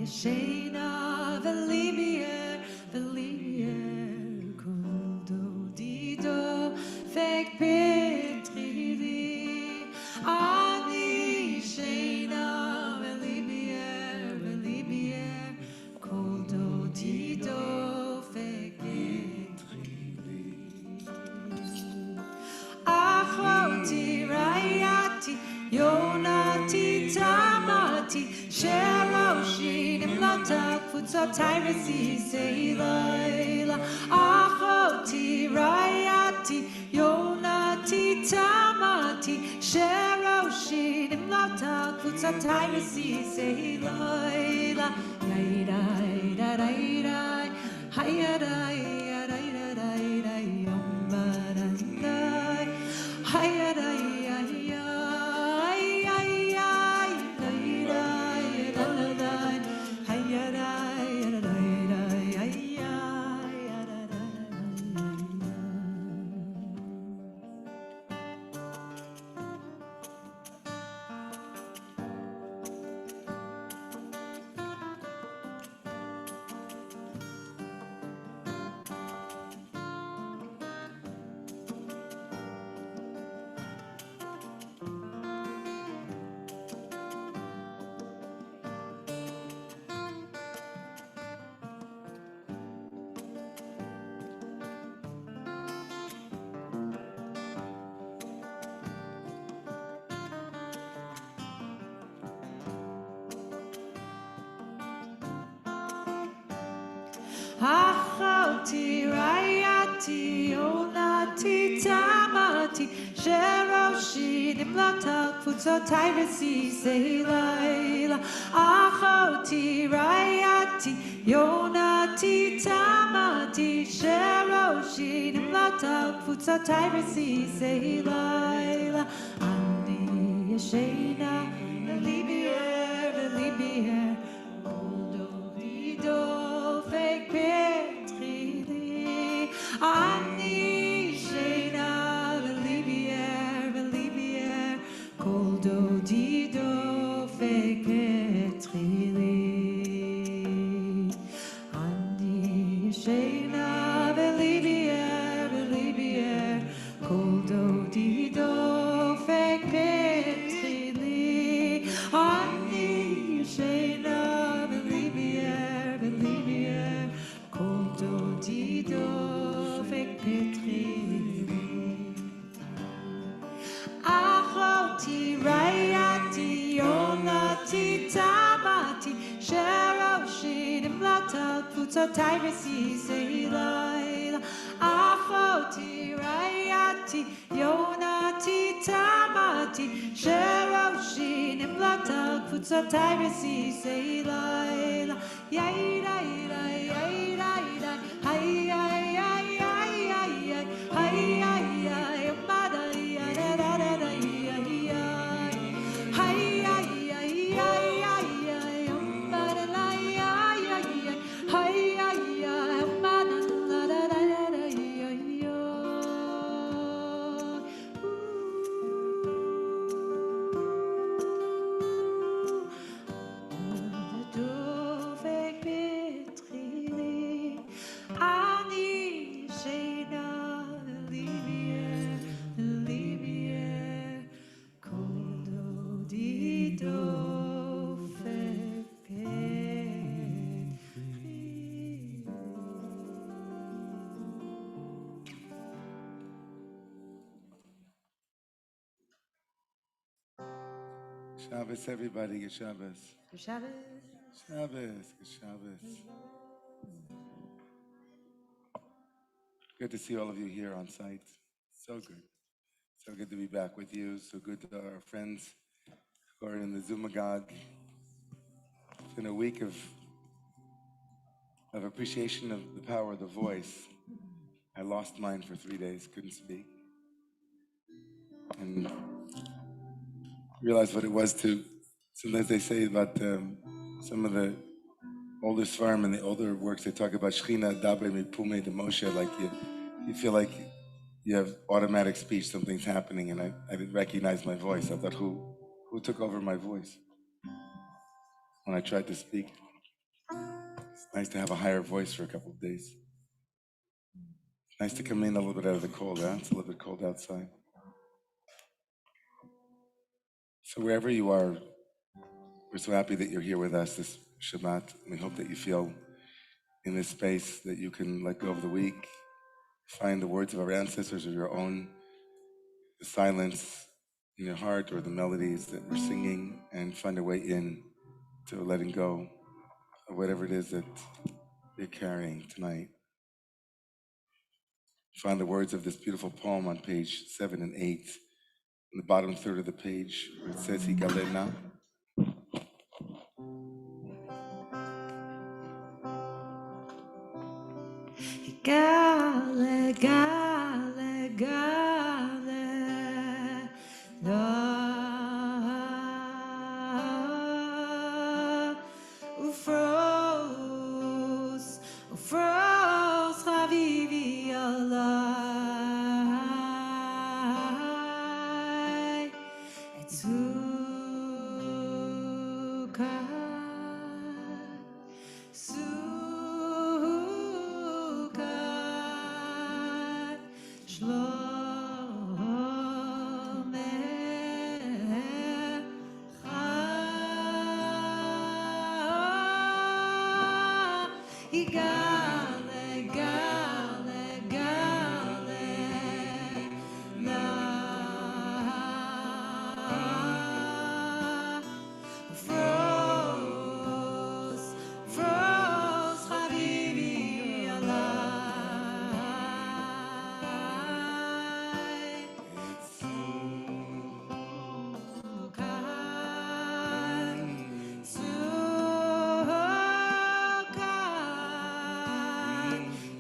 Sheina velibier, kuldo dido, fek petrili. Ani Sheina velibier, kuldo dido, fek petrili. Achoti rayati, yonati tamati, sheroshi nimlotak futzotai resi seilaila. Achoti rayati, yonati tamati, sheroshi nimlotak futzotai resi seilaila. Yaidai, daidai, hayadai, yadai, yombaradai. Achoti rayati onati tamati sheroshi nimlotak futzotai resi seilaila. Achoti rayati onati tamati sheroshi nimlotak futzotai resi seilaila. Ani yeshena velibier, oldo vido. Ani Sheina velibier, koldo dido fek petrili. Ani Sheina velibier, koldo dido fek petrili. Ani Sheina velibier, koldo dido. Achoti rayati yonati tamati sheroshi nimlotak futzotai resi seilaila. Achoti rayati yonati tamati sheroshi nimlotak futzotai resi seilaila. Yaida, hay. Shabbos, everybody. Good Shabbos. Good Shabbos. Shabbos. Good Shabbos. Good to see all of you here on site. So good. So good to be back with you. So good to our friends who are in the Zumagog. It's been a week of appreciation of the power of the voice. I lost mine for 3 days, couldn't speak. And realized what it was to, sometimes they say about some of the older Svarim and the older works, they talk about Shechina Dabre Mipume de Moshe, like you feel like you have automatic speech, something's happening, and I didn't recognize my voice. I thought, who took over my voice when I tried to speak? Nice to have a higher voice for a couple of days. Nice to come in a little bit out of the cold, huh? It's a little bit cold outside. So wherever you are, we're so happy that you're here with us this Shabbat. We hope that you feel in this space that you can let go of the week, find the words of our ancestors or your own, the silence in your heart or the melodies that we're singing, and find a way in to letting go of whatever it is that you're carrying tonight. Find the words of this beautiful poem on page 7 and 8, in the bottom third of the page, where it says, Higalena. Gale, gale, gale, la, ufros, ufros, chavivi alai, etzuka, sukat, shlomecha, igale, gale, gale, la, froze, froze, habibi, alai, sukat, sukat,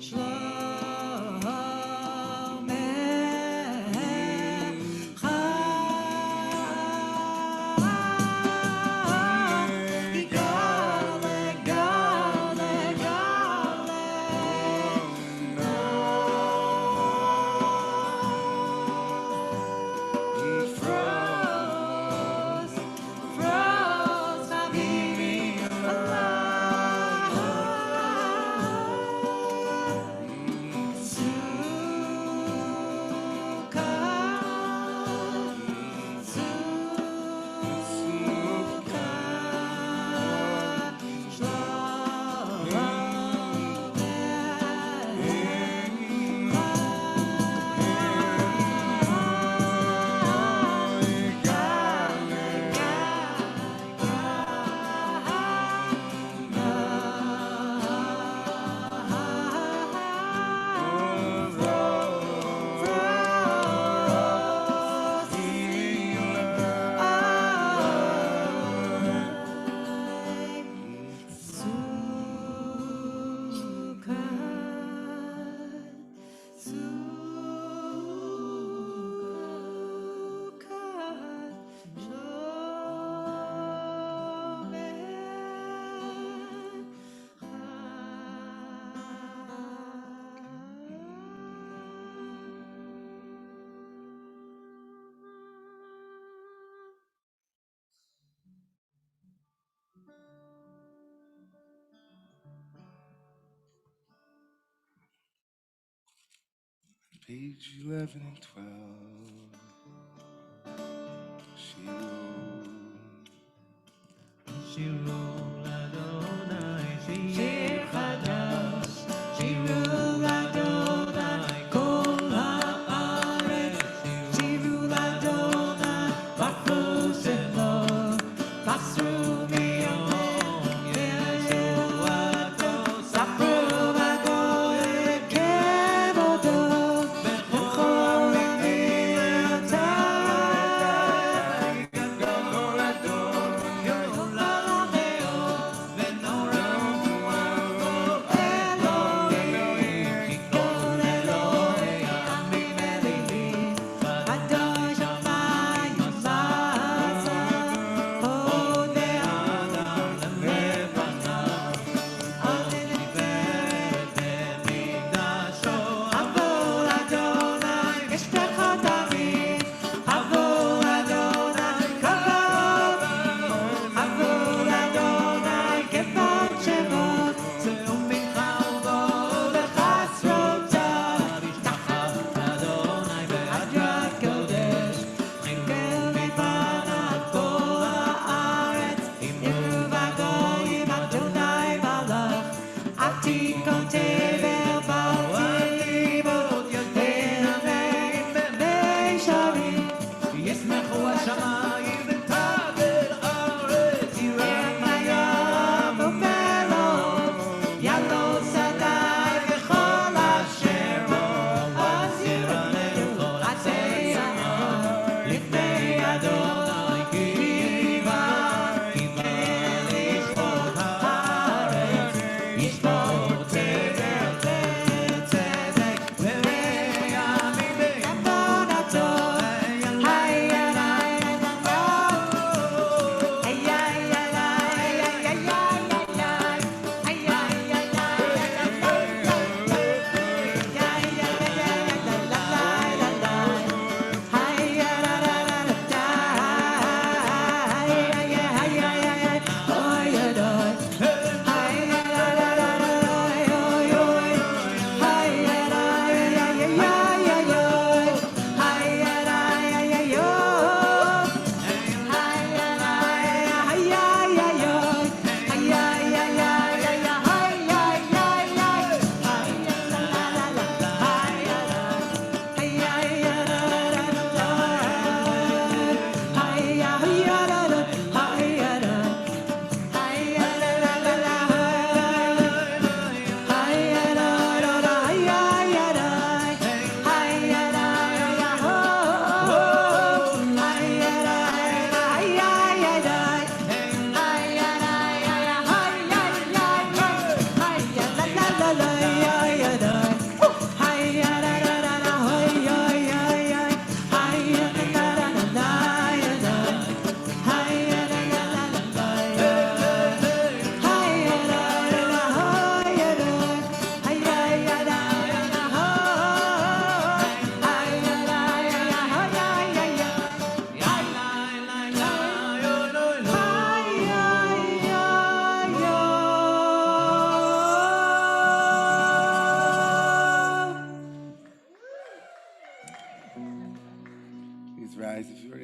shlomecha, igale, gale, gale, froze, froze, habibi, alai, sukat, Page 11 and 12. Shiru Ladonai, Shir chadash, shiru ladonai, kol haaretz, shiru ladonai, bachru shelo, basru miyameh, Yeshuato, sapru v'goyim kevodo, b'chol mi'atay, gadol adon, gadol alameo, v'nora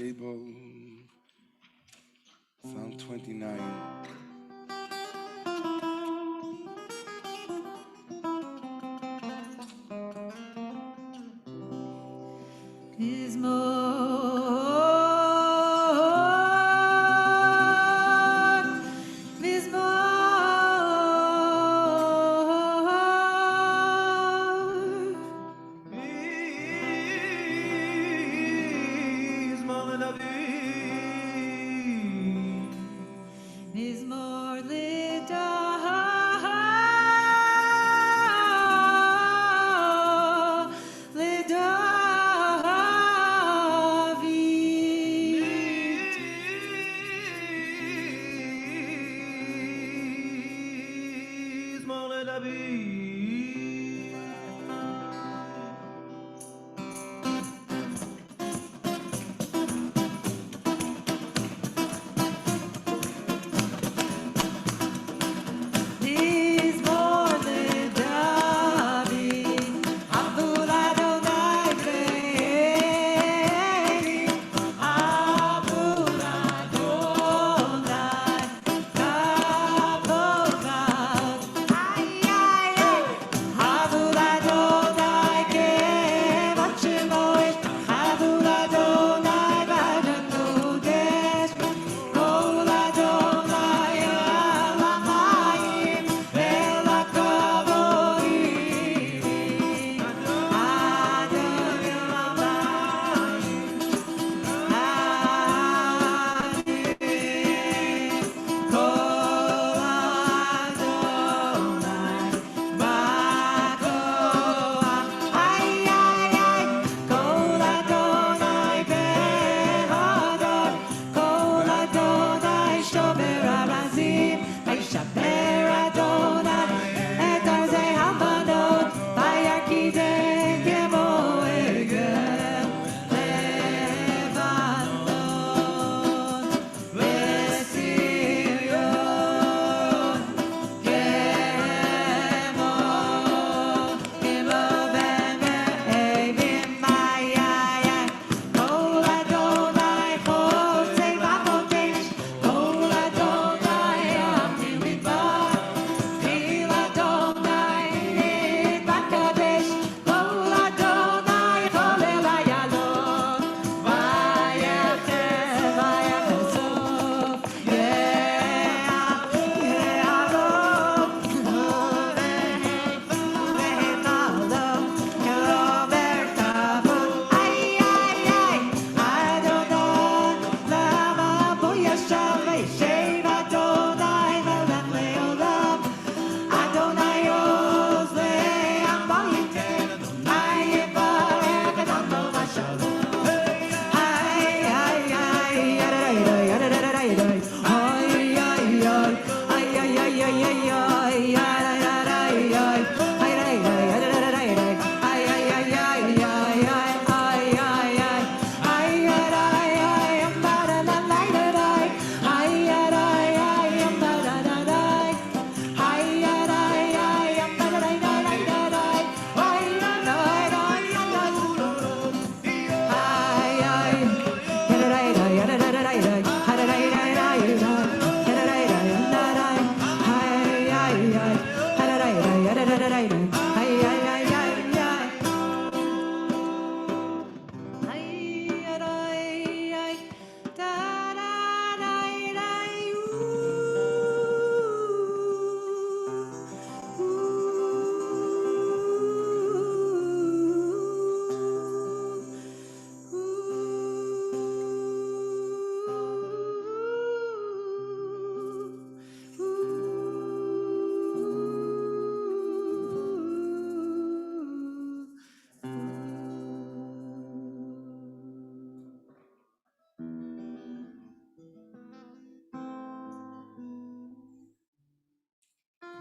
able. Psalm 29.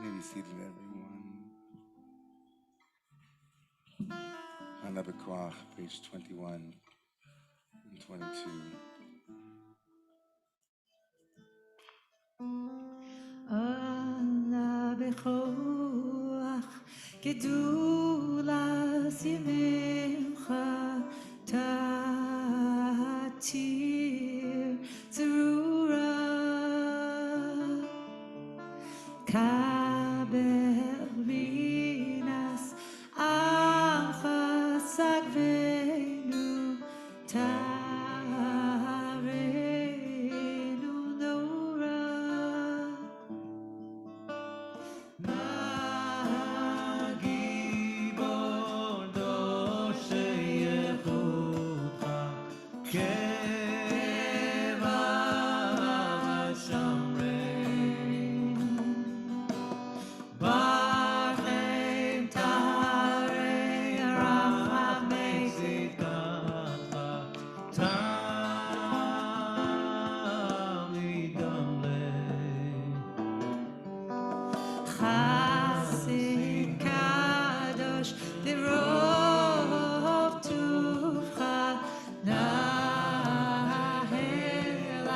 Maybe seated everyone. Hanabakwach, page 21 and 22. Allah bechoach gedulas yimecha tati berlinas Achasagvenu Tarenu Nora מהגיבור דורשי איכותך כבב שמרנו בכם תהרי רחמי צדקתך תמיד עמלך Chassid Kadosh Derov Tuvcha Nahel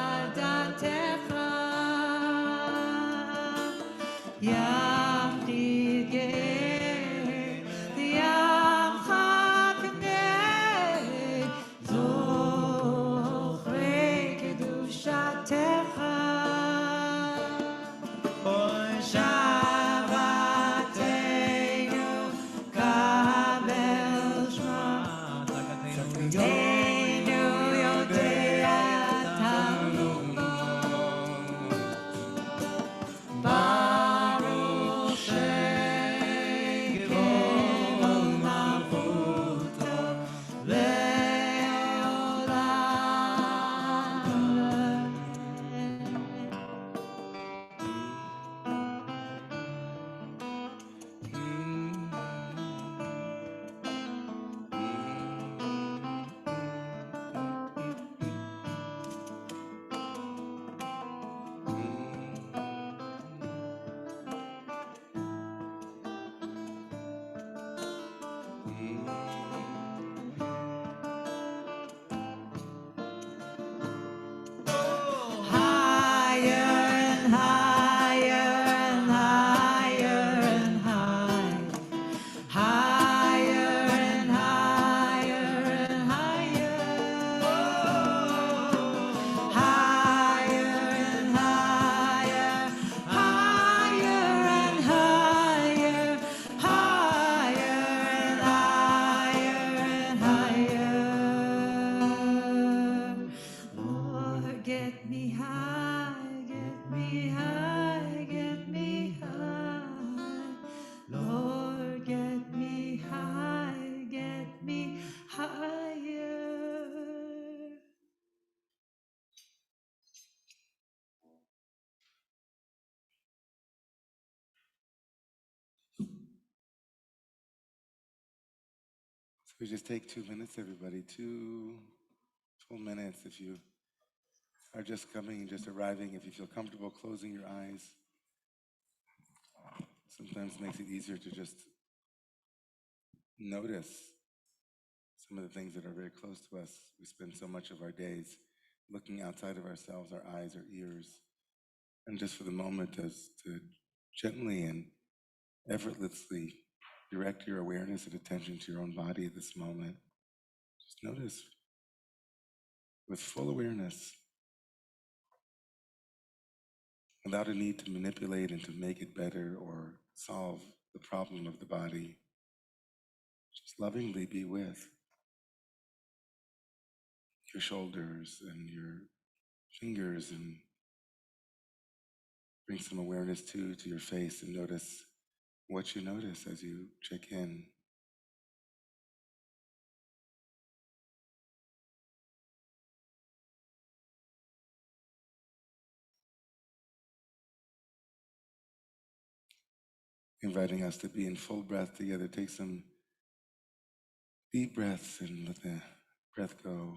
Adatecha Yachid Ge'er Yamcha K'nei Zochrei Kedushatecha Shabbatenu Kabel Shabbat Einu Yodea Talumo Baruch Shekevod Malchuto Leolam. Higher and higher and higher and higher. Higher and higher and higher. Higher and higher. Higher and higher. Higher and higher and higher. Lord, get me high, get me high, get me high. Lord, get me high, get me higher. So we just take 2 minutes, everybody. 2 full minutes. If you are just coming and just arriving, if you feel comfortable closing your eyes, sometimes makes it easier to just notice some of the things that are very close to us. We spend so much of our days looking outside of ourselves, our eyes, our ears, and just for the moment as to gently and effortlessly direct your awareness and attention to your own body at this moment. Just notice with full awareness, without a need to manipulate and to make it better or solve the problem of the body. Just lovingly be with your shoulders and your fingers, and bring some awareness to your face and notice what you notice as you check in. Inviting us to be in full breath together. Take some deep breaths and let the breath go.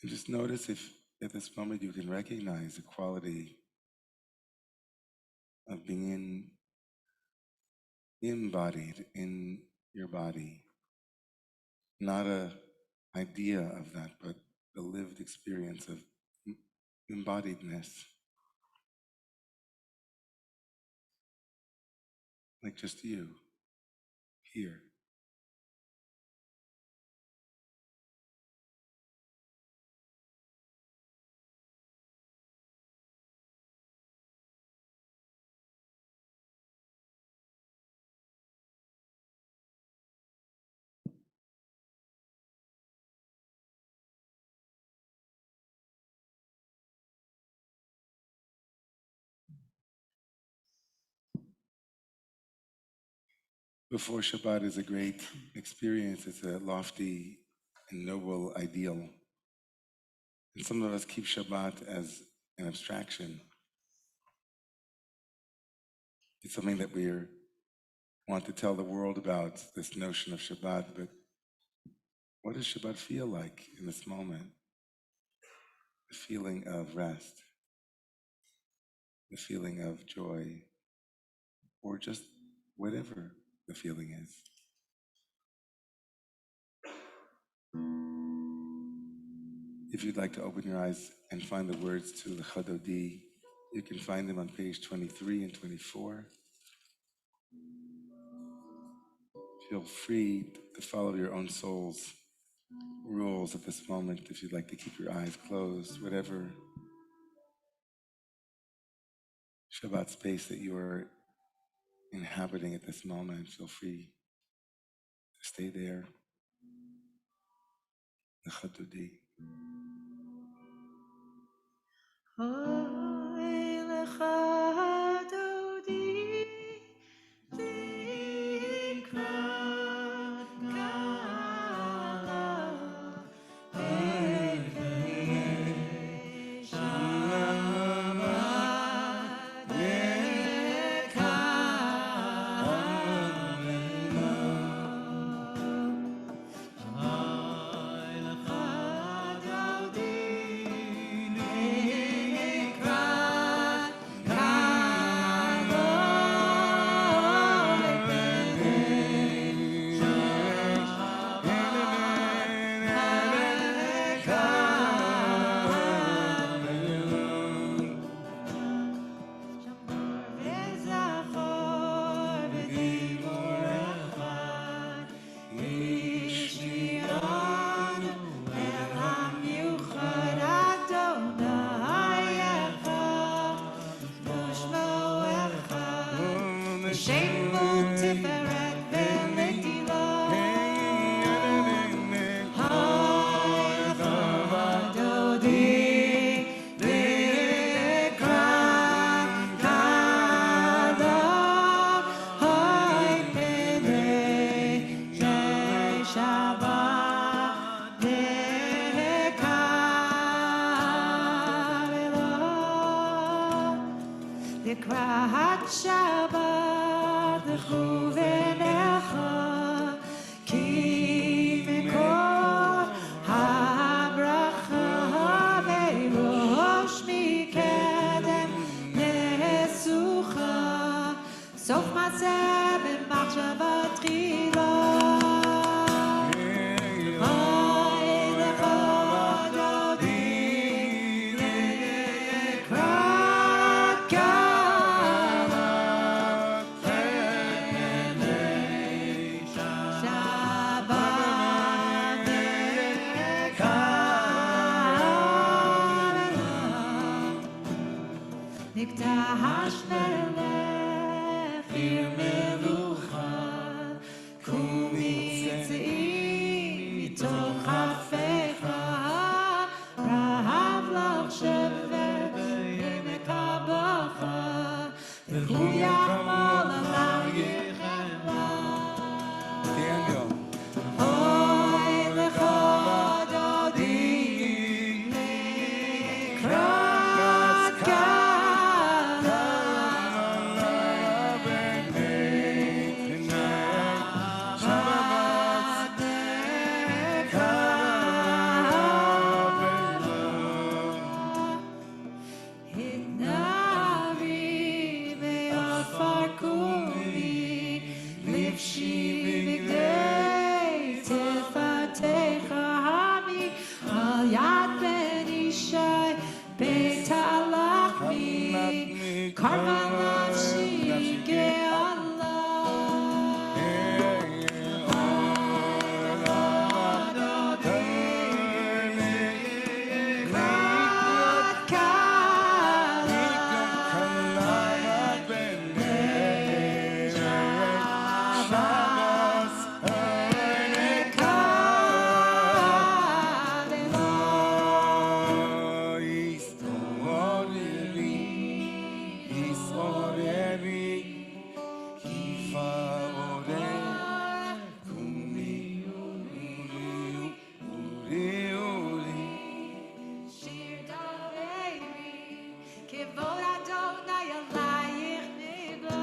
And just notice if at this moment you can recognize the quality of being embodied in your body. Not a idea of that, but the lived experience of embodiedness. Like just you, here. Before Shabbat is a great experience. It's a lofty and noble ideal. And some of us keep Shabbat as an abstraction. It's something that we want to tell the world about, this notion of Shabbat, but what does Shabbat feel like in this moment? The feeling of rest, the feeling of joy, or just whatever the feeling is. If you'd like to open your eyes and find the words to the Chadodi, you can find them on page 23 and 24. Feel free to follow your own soul's rules at this moment if you'd like to keep your eyes closed, whatever Shabbat space that you are inhabiting at this moment, feel free to stay there. The Chadodi. Oy lecha dodi likrat gala b'nei Shabbat Likrat Shabbat lechuvenecha ki mikor habracha veirosh mikedem nesucha sof matzeh b'machshava tchila. Nikdash melech ir melucha kumi tzii mitoch hafecha rahav lach shevet b'mekabacha v'hu yachmol alam yichela. Daniel. Oy lecha dodi likrat gala Shabbat bigdei tifatecha hami al yad ben ishai beit halachmi karvan nafshi ge'ala. Kivod Adonai alayich nigla.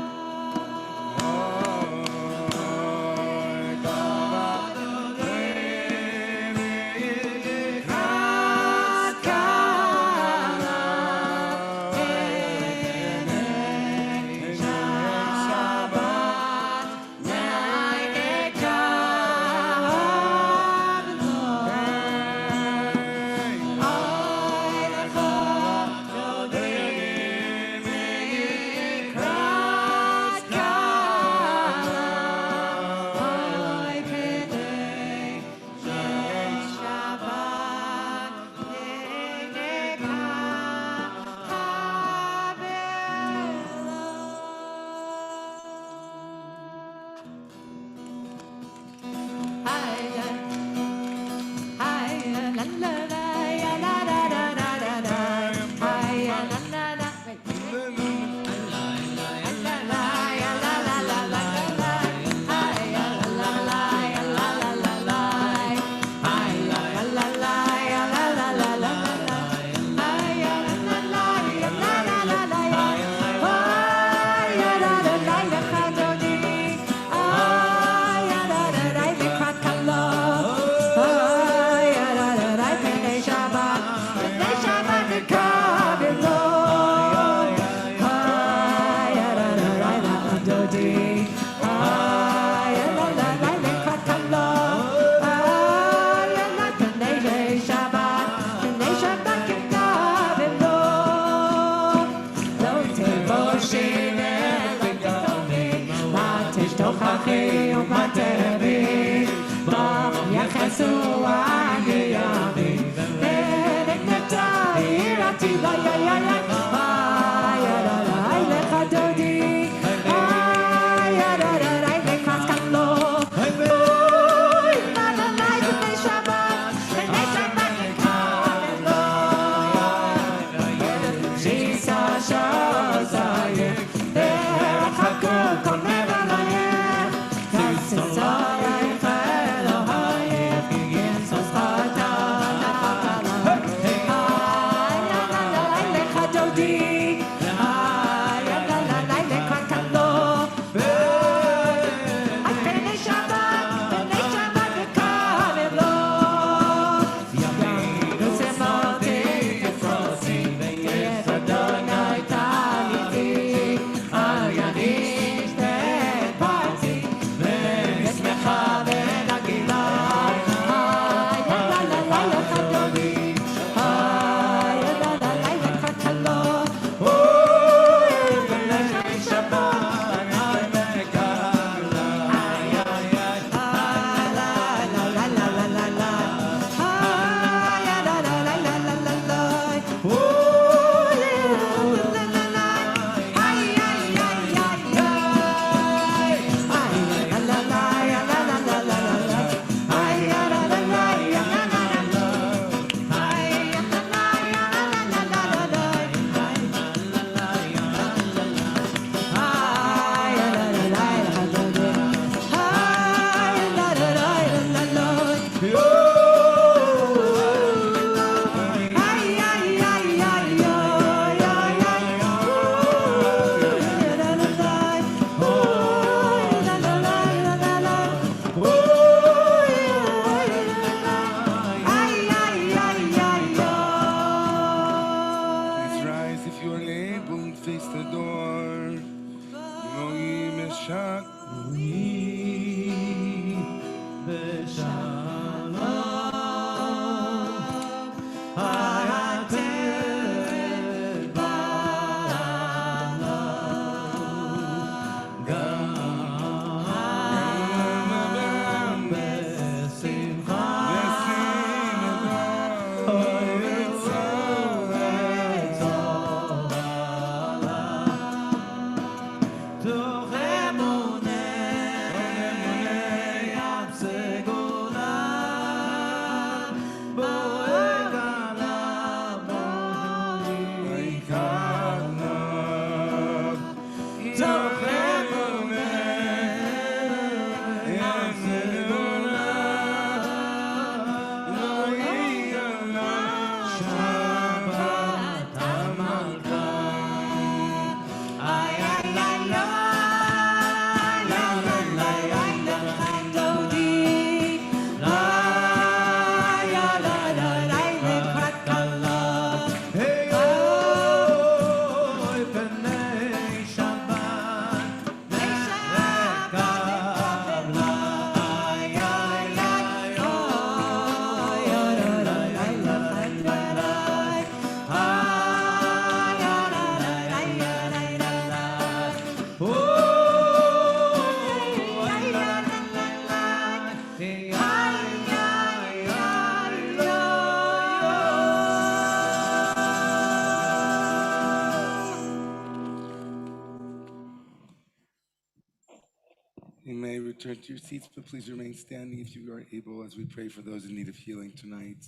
You may return to your seats, but please remain standing if you are able as we pray for those in need of healing tonight.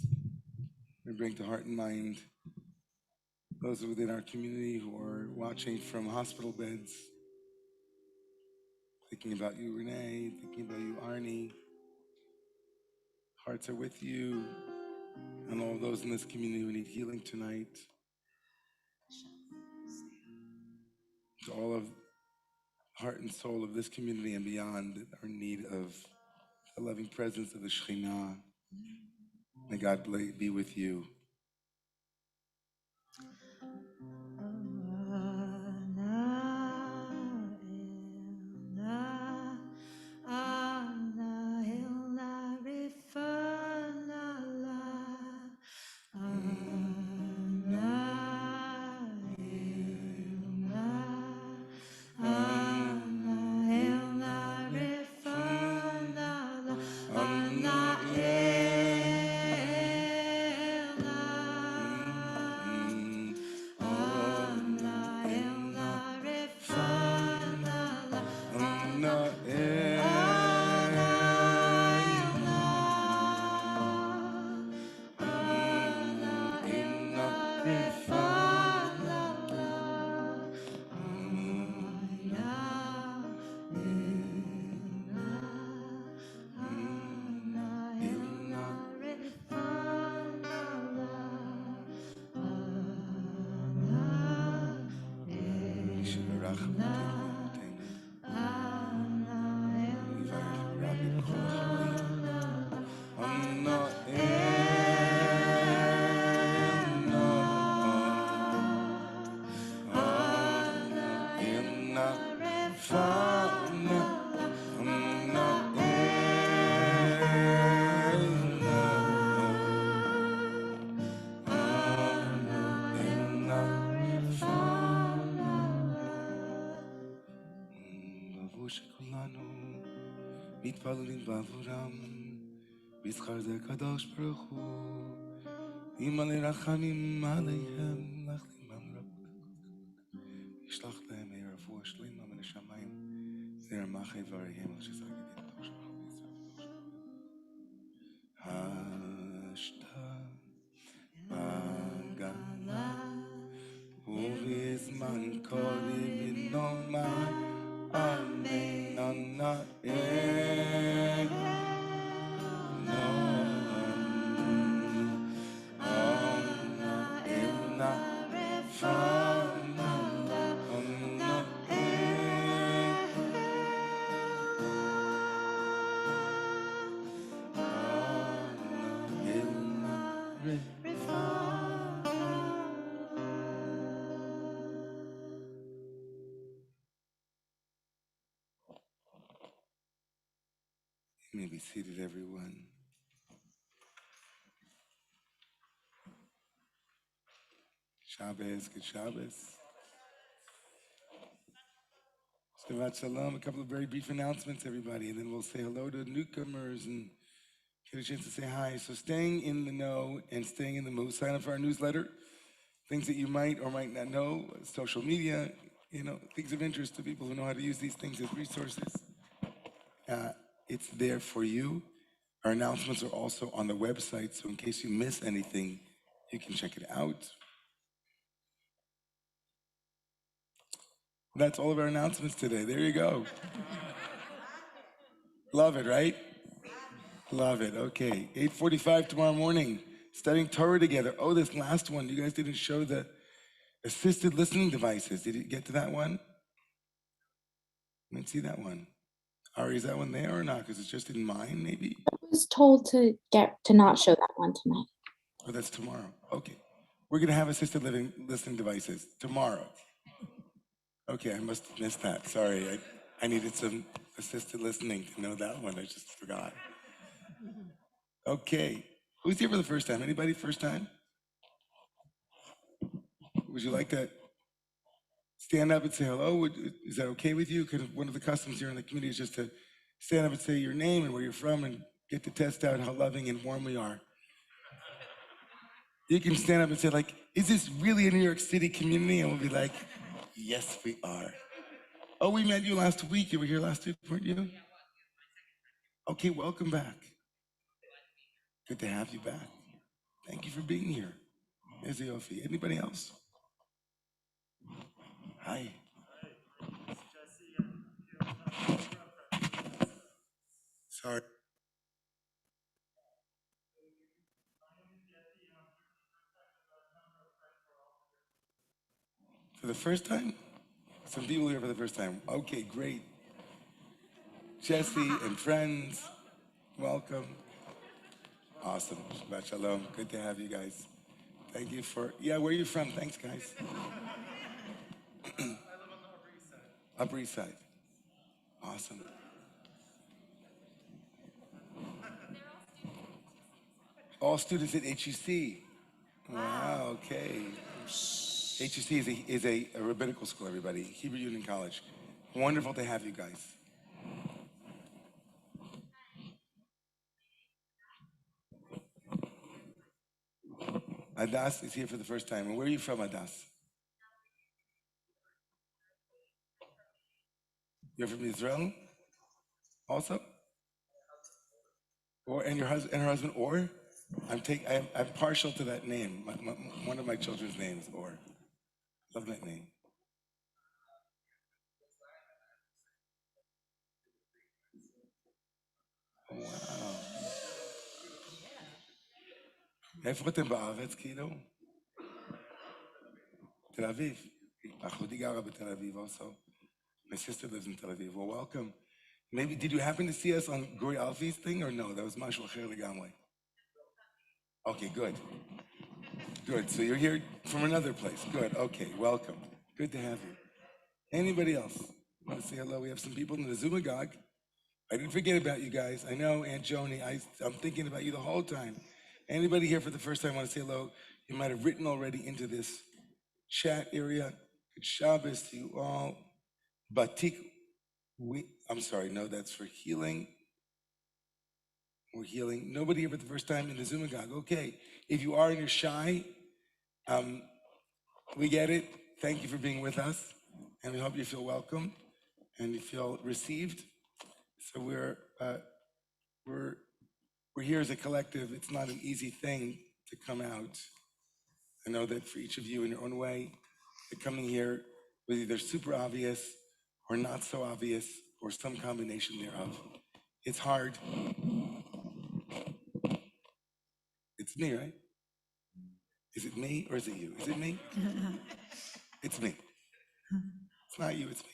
We bring to heart and mind those within our community who are watching from hospital beds, thinking about you, Renee, thinking about you, Arnie. Hearts are with you and all those in this community who need healing tonight. To all of heart and soul of this community and beyond that are in need of the loving presence of the Shekhinah. May God be with you. מתפללים בעבורם, בזכר זה הקדוש ברוך הוא, ימלא רחמים עליהם, להחלים רב, ישלח להם רפואה שלמה מן השמיים, זרע מחי ועריהם, שזרק את הקדוש ברוך הוא. השתה בגלה, ובזמן קודם ונאמר, אמן ננאל. You may be seated, everyone. Shabbos, good Shabbos. Shabbat Shalom. A couple of very brief announcements, everybody, and then we'll say hello to newcomers and get a chance to say hi. So staying in the know and staying in the mood, sign up for our newsletter. Things that you might or might not know, social media, things of interest to people who know how to use these things as resources. It's there for you. Our announcements are also on the website, so in case you miss anything, you can check it out. That's all of our announcements today. There you go. Love it, right? Love it. Okay. 8:45 tomorrow morning. Studying Torah together. Oh, this last one. You guys didn't show the assisted listening devices. Did you get to that one? I didn't see that one. Ari, is that one there or not? Because it's just in mine, maybe? I was told to not show that one tonight. Oh, that's tomorrow. Okay. We're going to have assisted listening devices tomorrow. Okay, I must have missed that. Sorry. I needed some assisted listening to know that one. I just forgot. Okay. Who's here for the first time? Anybody first time? Would you like to stand up and say hello? Is that okay with you? Because one of the customs here in the community is just to stand up and say your name and where you're from and get to test out how loving and warm we are. You can stand up and say, like, is this really a New York City community? And we'll be like, yes, we are. Oh, we met you last week. You were here last week, weren't you? Okay, welcome back. Good to have you back. Thank you for being here. There's Yofi. Anybody else? Hi. Sorry. For the first time? Some people here for the first time. Okay, great. Jesse and friends, welcome. Awesome. Shabbat shalom. Good to have you guys. Thank you for, where are you from? Thanks, guys. I live on the Upper East Side. Upper East Side. Awesome. All students at HUC. Wow, okay. HUC is a rabbinical school, everybody. Hebrew Union College. Wonderful to have you guys. Adas is here for the first time. And where are you from, Adas? You're from Israel? Also? And her husband, Or? I'm partial to that name. One of my children's names, Or. Love that name. Oh, wow. איפה אתם בארץ, כאילו? Tel Aviv. אחותי גרה בתל אביב also. My sister lives in Tel Aviv. Well, welcome. Maybe, did you happen to see us on Guri Alfi's thing or no? That was משהו אחר לגמרי. Okay, good. Good, so you're here from another place. Good, okay, welcome. Good to have you. Anybody else want to say hello? We have some people in the Zumagog. I didn't forget about you guys. I know, Aunt Joni, I'm thinking about you the whole time. Anybody here for the first time want to say hello? You might have written already into this chat area. Good Shabbos to you all. Batik, I'm sorry, no, that's for healing. We're healing. Nobody here for the first time in the Zumagog. Okay, if you are and you're shy, we get it. Thank you for being with us. And we hope you feel welcome and you feel received. So we're here as a collective. It's not an easy thing to come out. I know that for each of you in your own way, coming here was either super obvious or not so obvious or some combination thereof. It's hard. It's me, right? Is it me or is it you? Is it me? It's me. It's not you, it's me.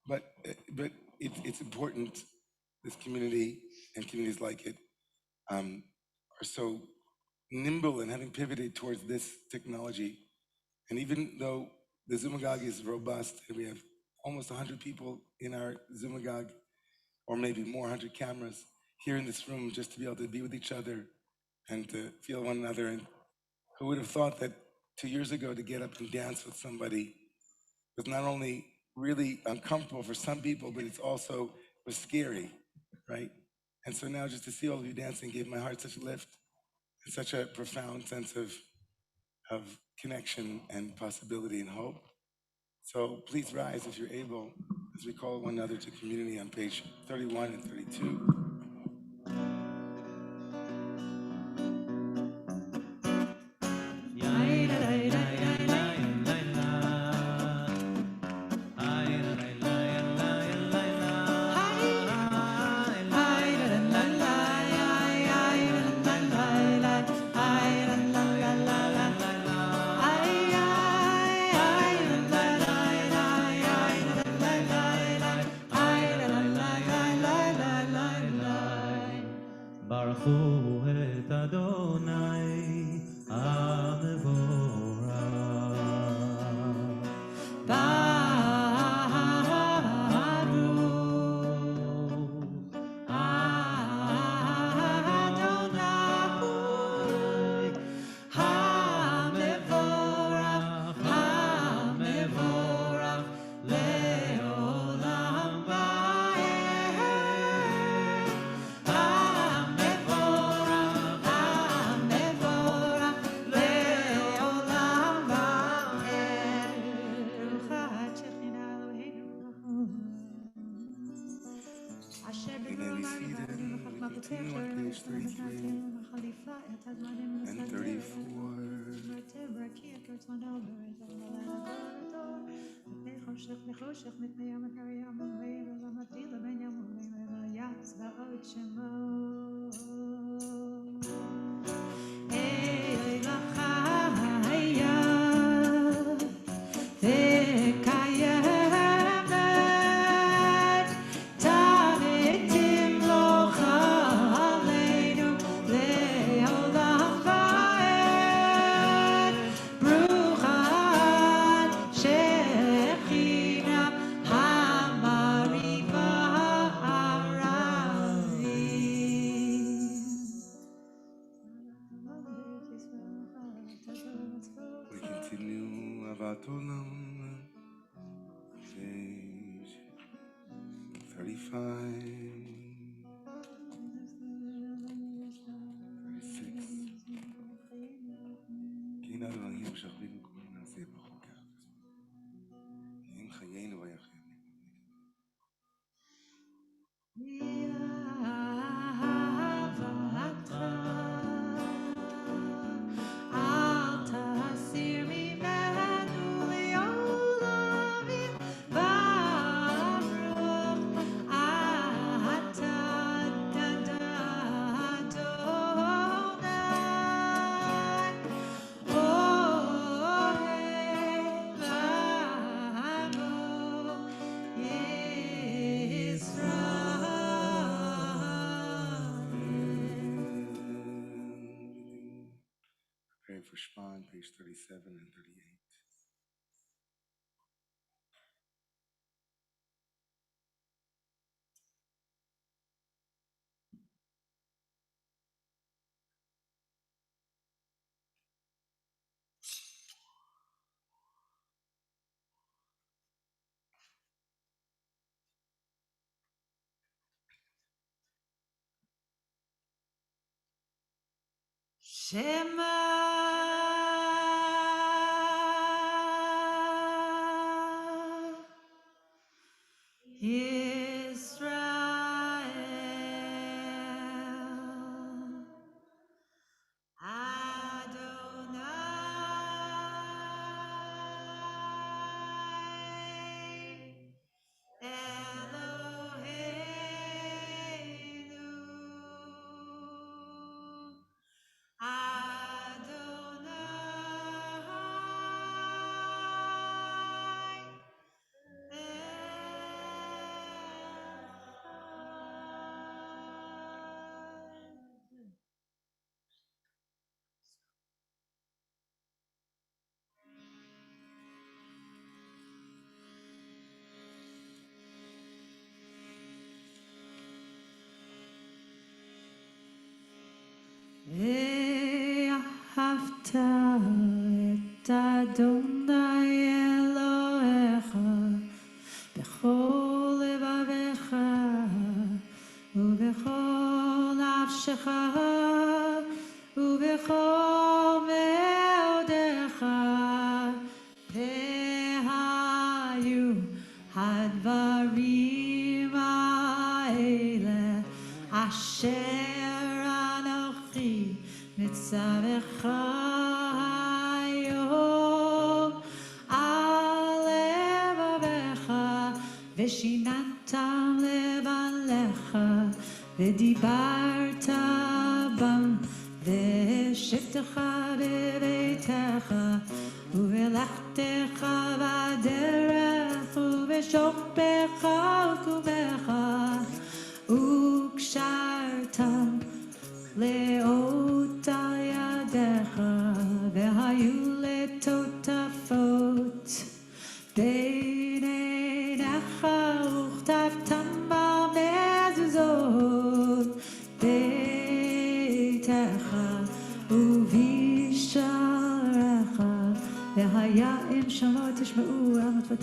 But it's important. This community and communities like it are so nimble in having pivoted towards this technology. And even though the Zumagog is robust and we have almost 100 people in our Zumagog, or maybe more, 100 cameras here in this room just to be able to be with each other and to feel one another. And who would have thought that 2 years ago to get up and dance with somebody was not only really uncomfortable for some people, but it's also was scary, right? And so now just to see all of you dancing gave my heart such a lift and such a profound sense of connection and possibility and hope. So please rise if you're able as we call one another to community on page 31 and 32. ברכו את אדוני המבורך. Page 33 and 34. We continue Avat Olam, page 35, 36. כי הנה אלוהים שכבים כל נעשה בחוקך. כי אם חיינו ויחיינו. Praying for Shpan, page 37 and 38. Shema Yisrael Adonai Eloheinu ואהבת את אדוני אלוהיך בכל לבבך ובכל נפשך ובכל מאודך והיו הדברים האלה אשר אנוכי מצווך היום על לבבך ושיננת לבניך ודיברת בם ושבתך בביתך ובלכתך בדרך ובשוכבך ובקומך וקשרתם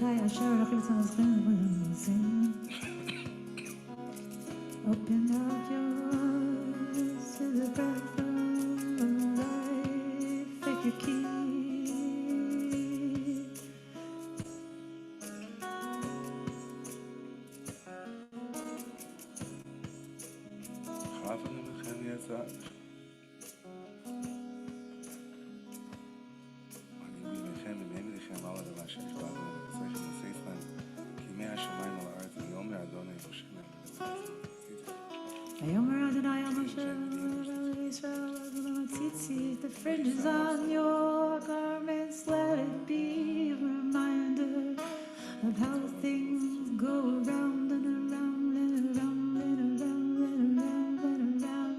Rabbatai Asher Rachim Tzamazchem. Open up your eyes to the breath of life. Take your key. Chavanu Mechem Yazan. אני מכם ומהם לכם על הדבר שיש לנו וצריך לנסייס להם כימי השמיים על הארץ ויאמר אדוני משה להם Vayomer Adonai al Moshe Israel Adonai Tzitzit. The fringes on your garments, let it be a reminder of how things go around and around and around and around and around and around.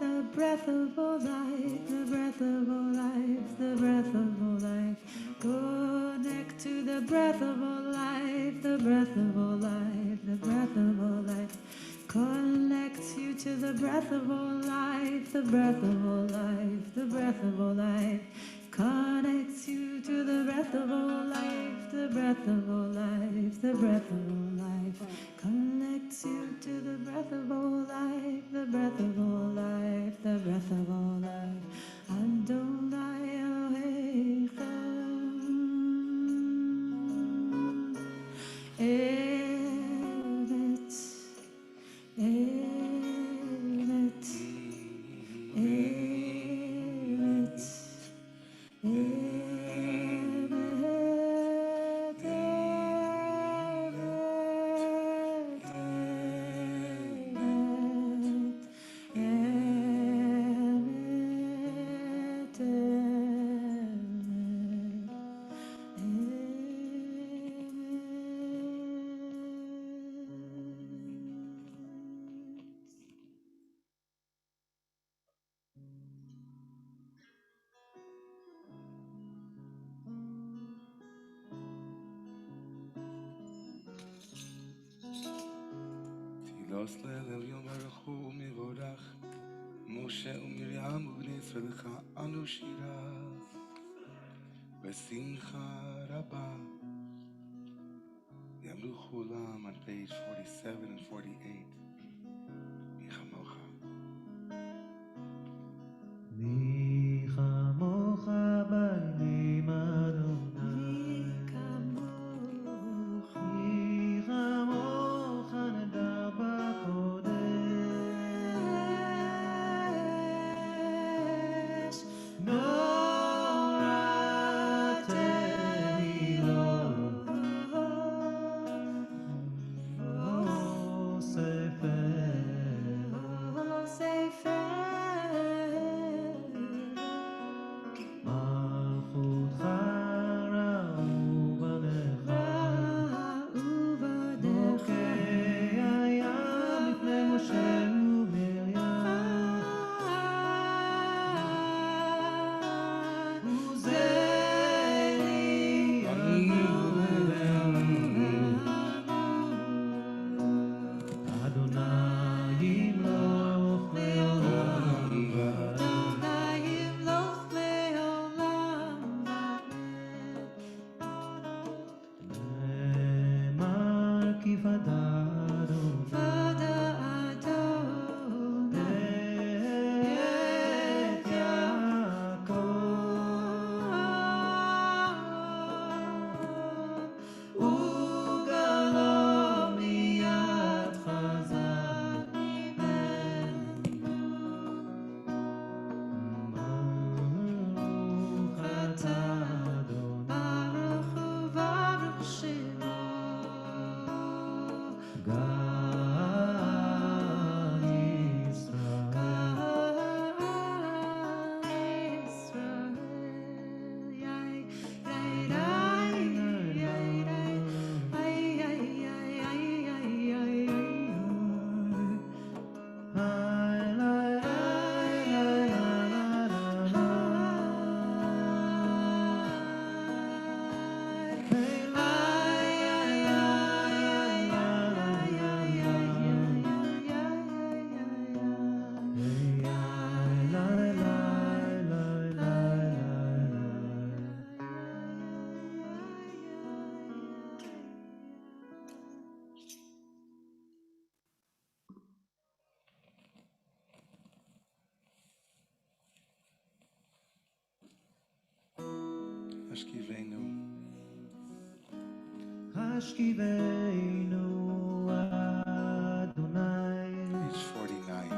The breath of all life, the breath of all life, the breath of all life. Connect to the breath of all life, the breath of all life, the breath of all life. Connects you to the breath of all life, the breath of all life, the breath of all life. Connects you to the breath of all life, the breath of all life, the breath of all life. Connects you to the breath of all life, the breath of all life, the breath of all life. Adonai Elohechem. Emet. Emet, Emet, Emet, תהילות ליל יום ברוך הוא מבורך משה ומרים ובני ישראל לך אנו שירה בשמחה רבה ימלו כולם on page 47 and 48 מי כמוך מי כמוך בנים אדוני, מי כמוך נדר בקודש, נורא תהילות. Hashkivenu. Hashkivenu Adonai Page 49.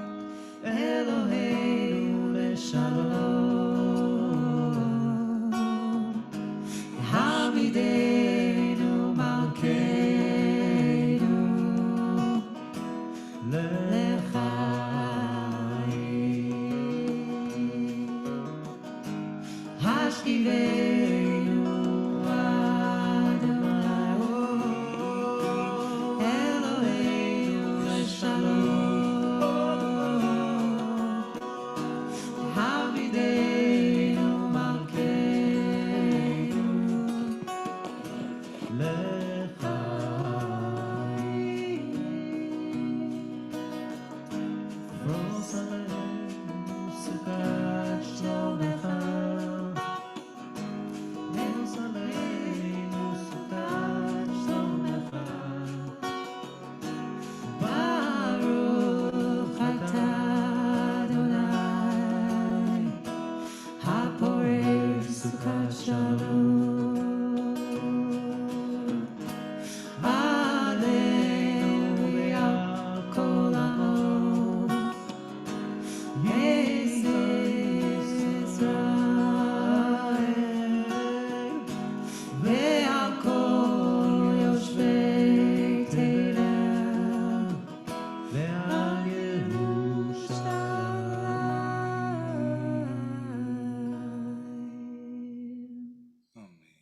Eloheinu leshalom. Hamidenu malkeinu lechaim. Hashkivenu Adonai. Eloheinu leshalom. Hamidenu malkeinu Baruch atah Adonai, haporei sukat shalom. Alleluia, kol amot, yes Israel, ve'al kol yoshvei Tevel, ve'al Yerushalayim. Amen.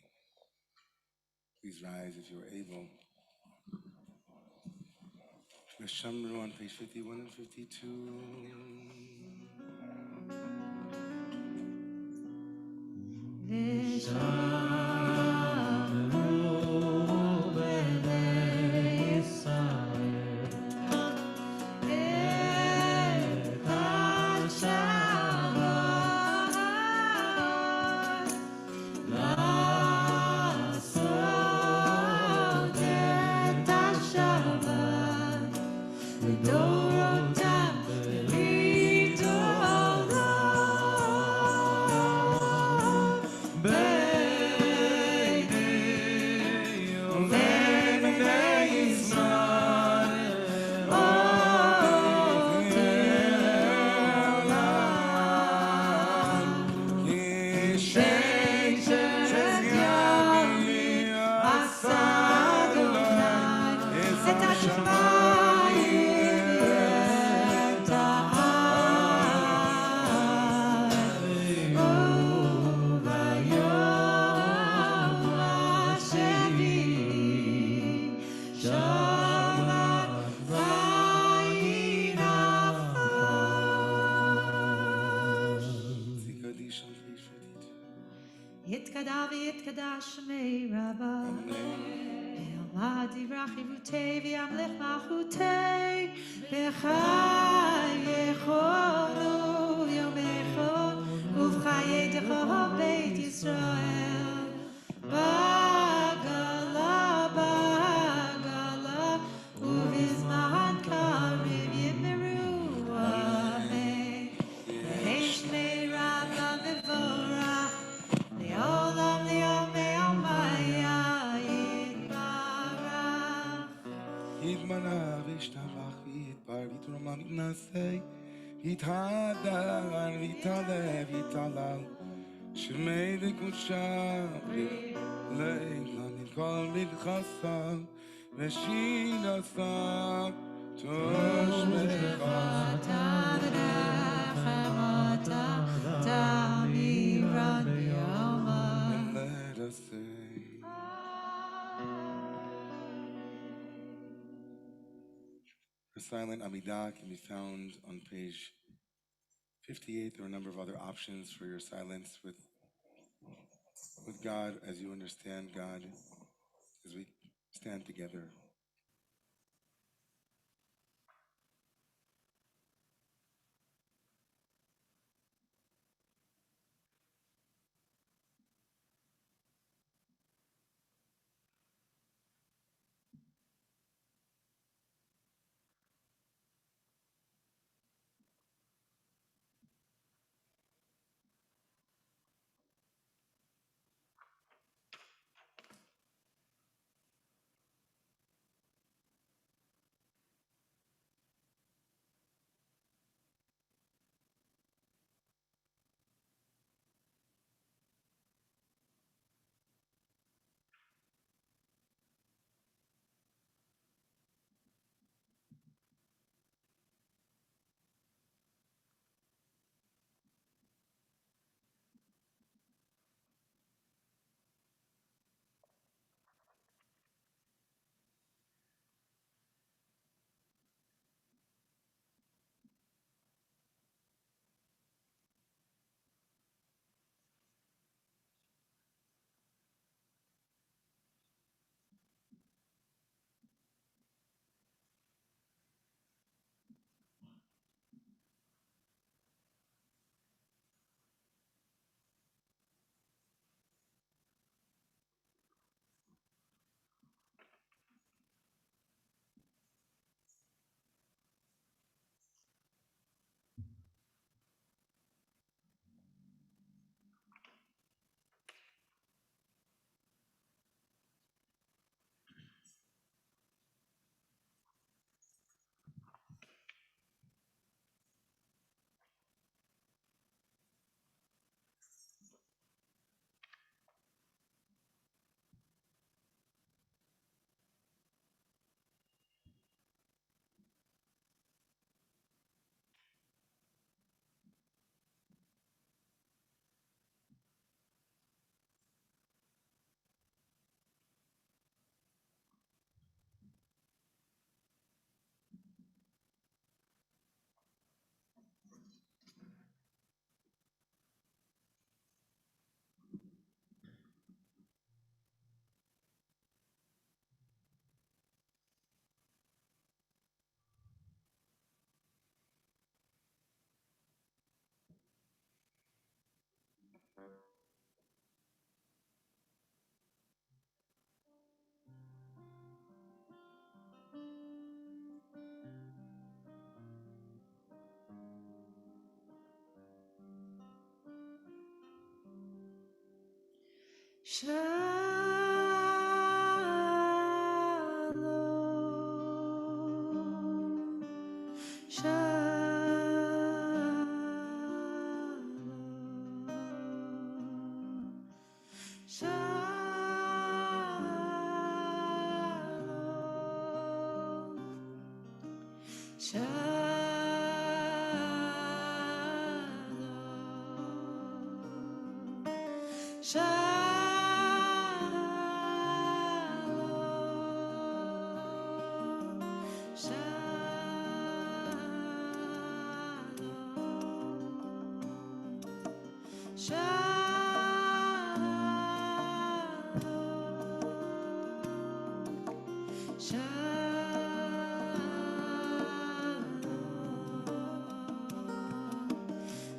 Please rise if you are able. Shamru on page 51 and 52. Zikadish on page 52. Yitkadavi yitkadash mei rabba. Eladi rachivutei v'yamlech malchutei. B'chai yechonu yomechon. Uvchayetecha beit Yisrael. Bagala, bagala. Uvizman karev yimeru amei. V'eish mei rabba mevorach. Le'olam le'omei omaya yitbarach. Yitmana v'ishtabach v'yitbar v'yitroma v'yitnasei v'yithadar v'yitalev v'yitalal Shemei v'kudshav v'leilan kol v'chasav v'shinasav toshmecha and let us say The silent Amidah can be found on page 58. There are a number of other options for your silence with God as you understand God as we stand together.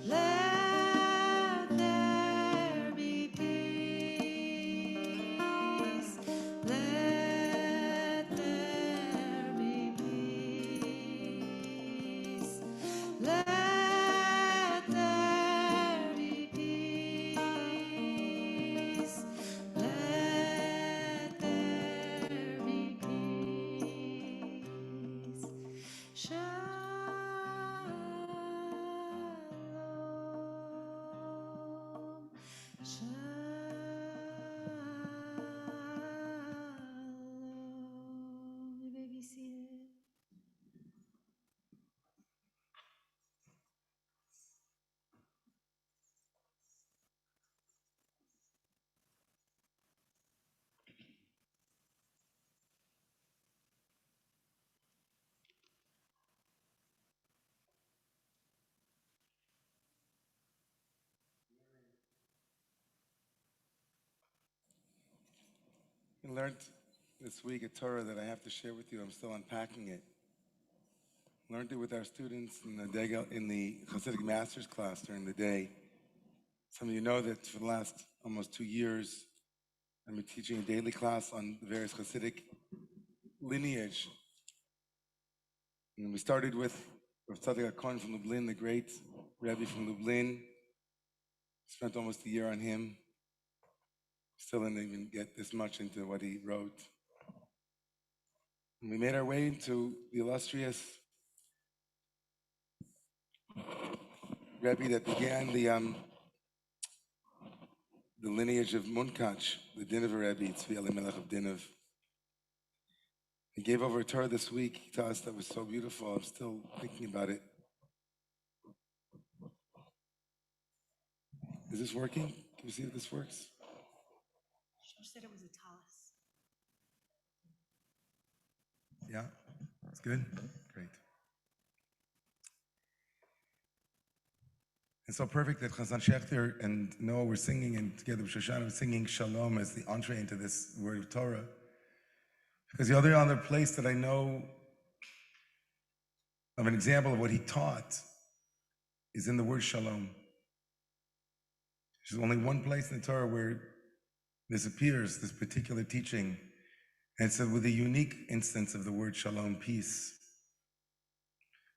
Let there be peace. Let there be peace. Let there be peace. Let there be peace. Shalom. Shalom. You may be seated. I learned this week a Torah that I have to share with you. I'm still unpacking it. Learned it with our students in the Hasidic Masters class during the day. Some of you know that for the last almost 2 years, I've been teaching a daily class on the various Hasidic lineage. And we started with Rav Tzaddik HaKohen from Lublin, the great Rebbe from Lublin. Spent almost a year on him. Still didn't even get this much into what he wrote. And we made our way into the illustrious Rebbe that began the lineage of Munkach, the Dinover Rebbe, Tzvi Elimelech of Dinov. He gave over a Torah this week to us that was so beautiful. I'm still thinking about it. Is this working? Can you see if this works? She said it was a talus. Yeah? It's good? Great. It's so perfect that Chazan Shechter and Noah were singing, and together with Shoshana were singing Shalom as the entree into this word of Torah. Because the other place that I know of an example of what he taught is in the word Shalom. There's only one place in the Torah where this appears, this particular teaching, and it's with a unique instance of the word Shalom, peace.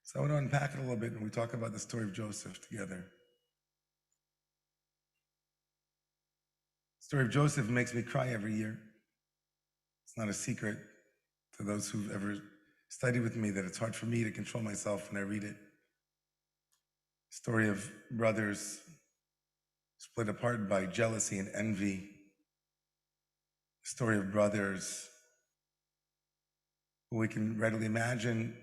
So I want to unpack it a little bit and we talk about the story of Joseph together. The story of Joseph makes me cry every year. It's not a secret to those who've ever studied with me that it's hard for me to control myself when I read it. Story of brothers split apart by jealousy and envy. Story of brothers who we can readily imagine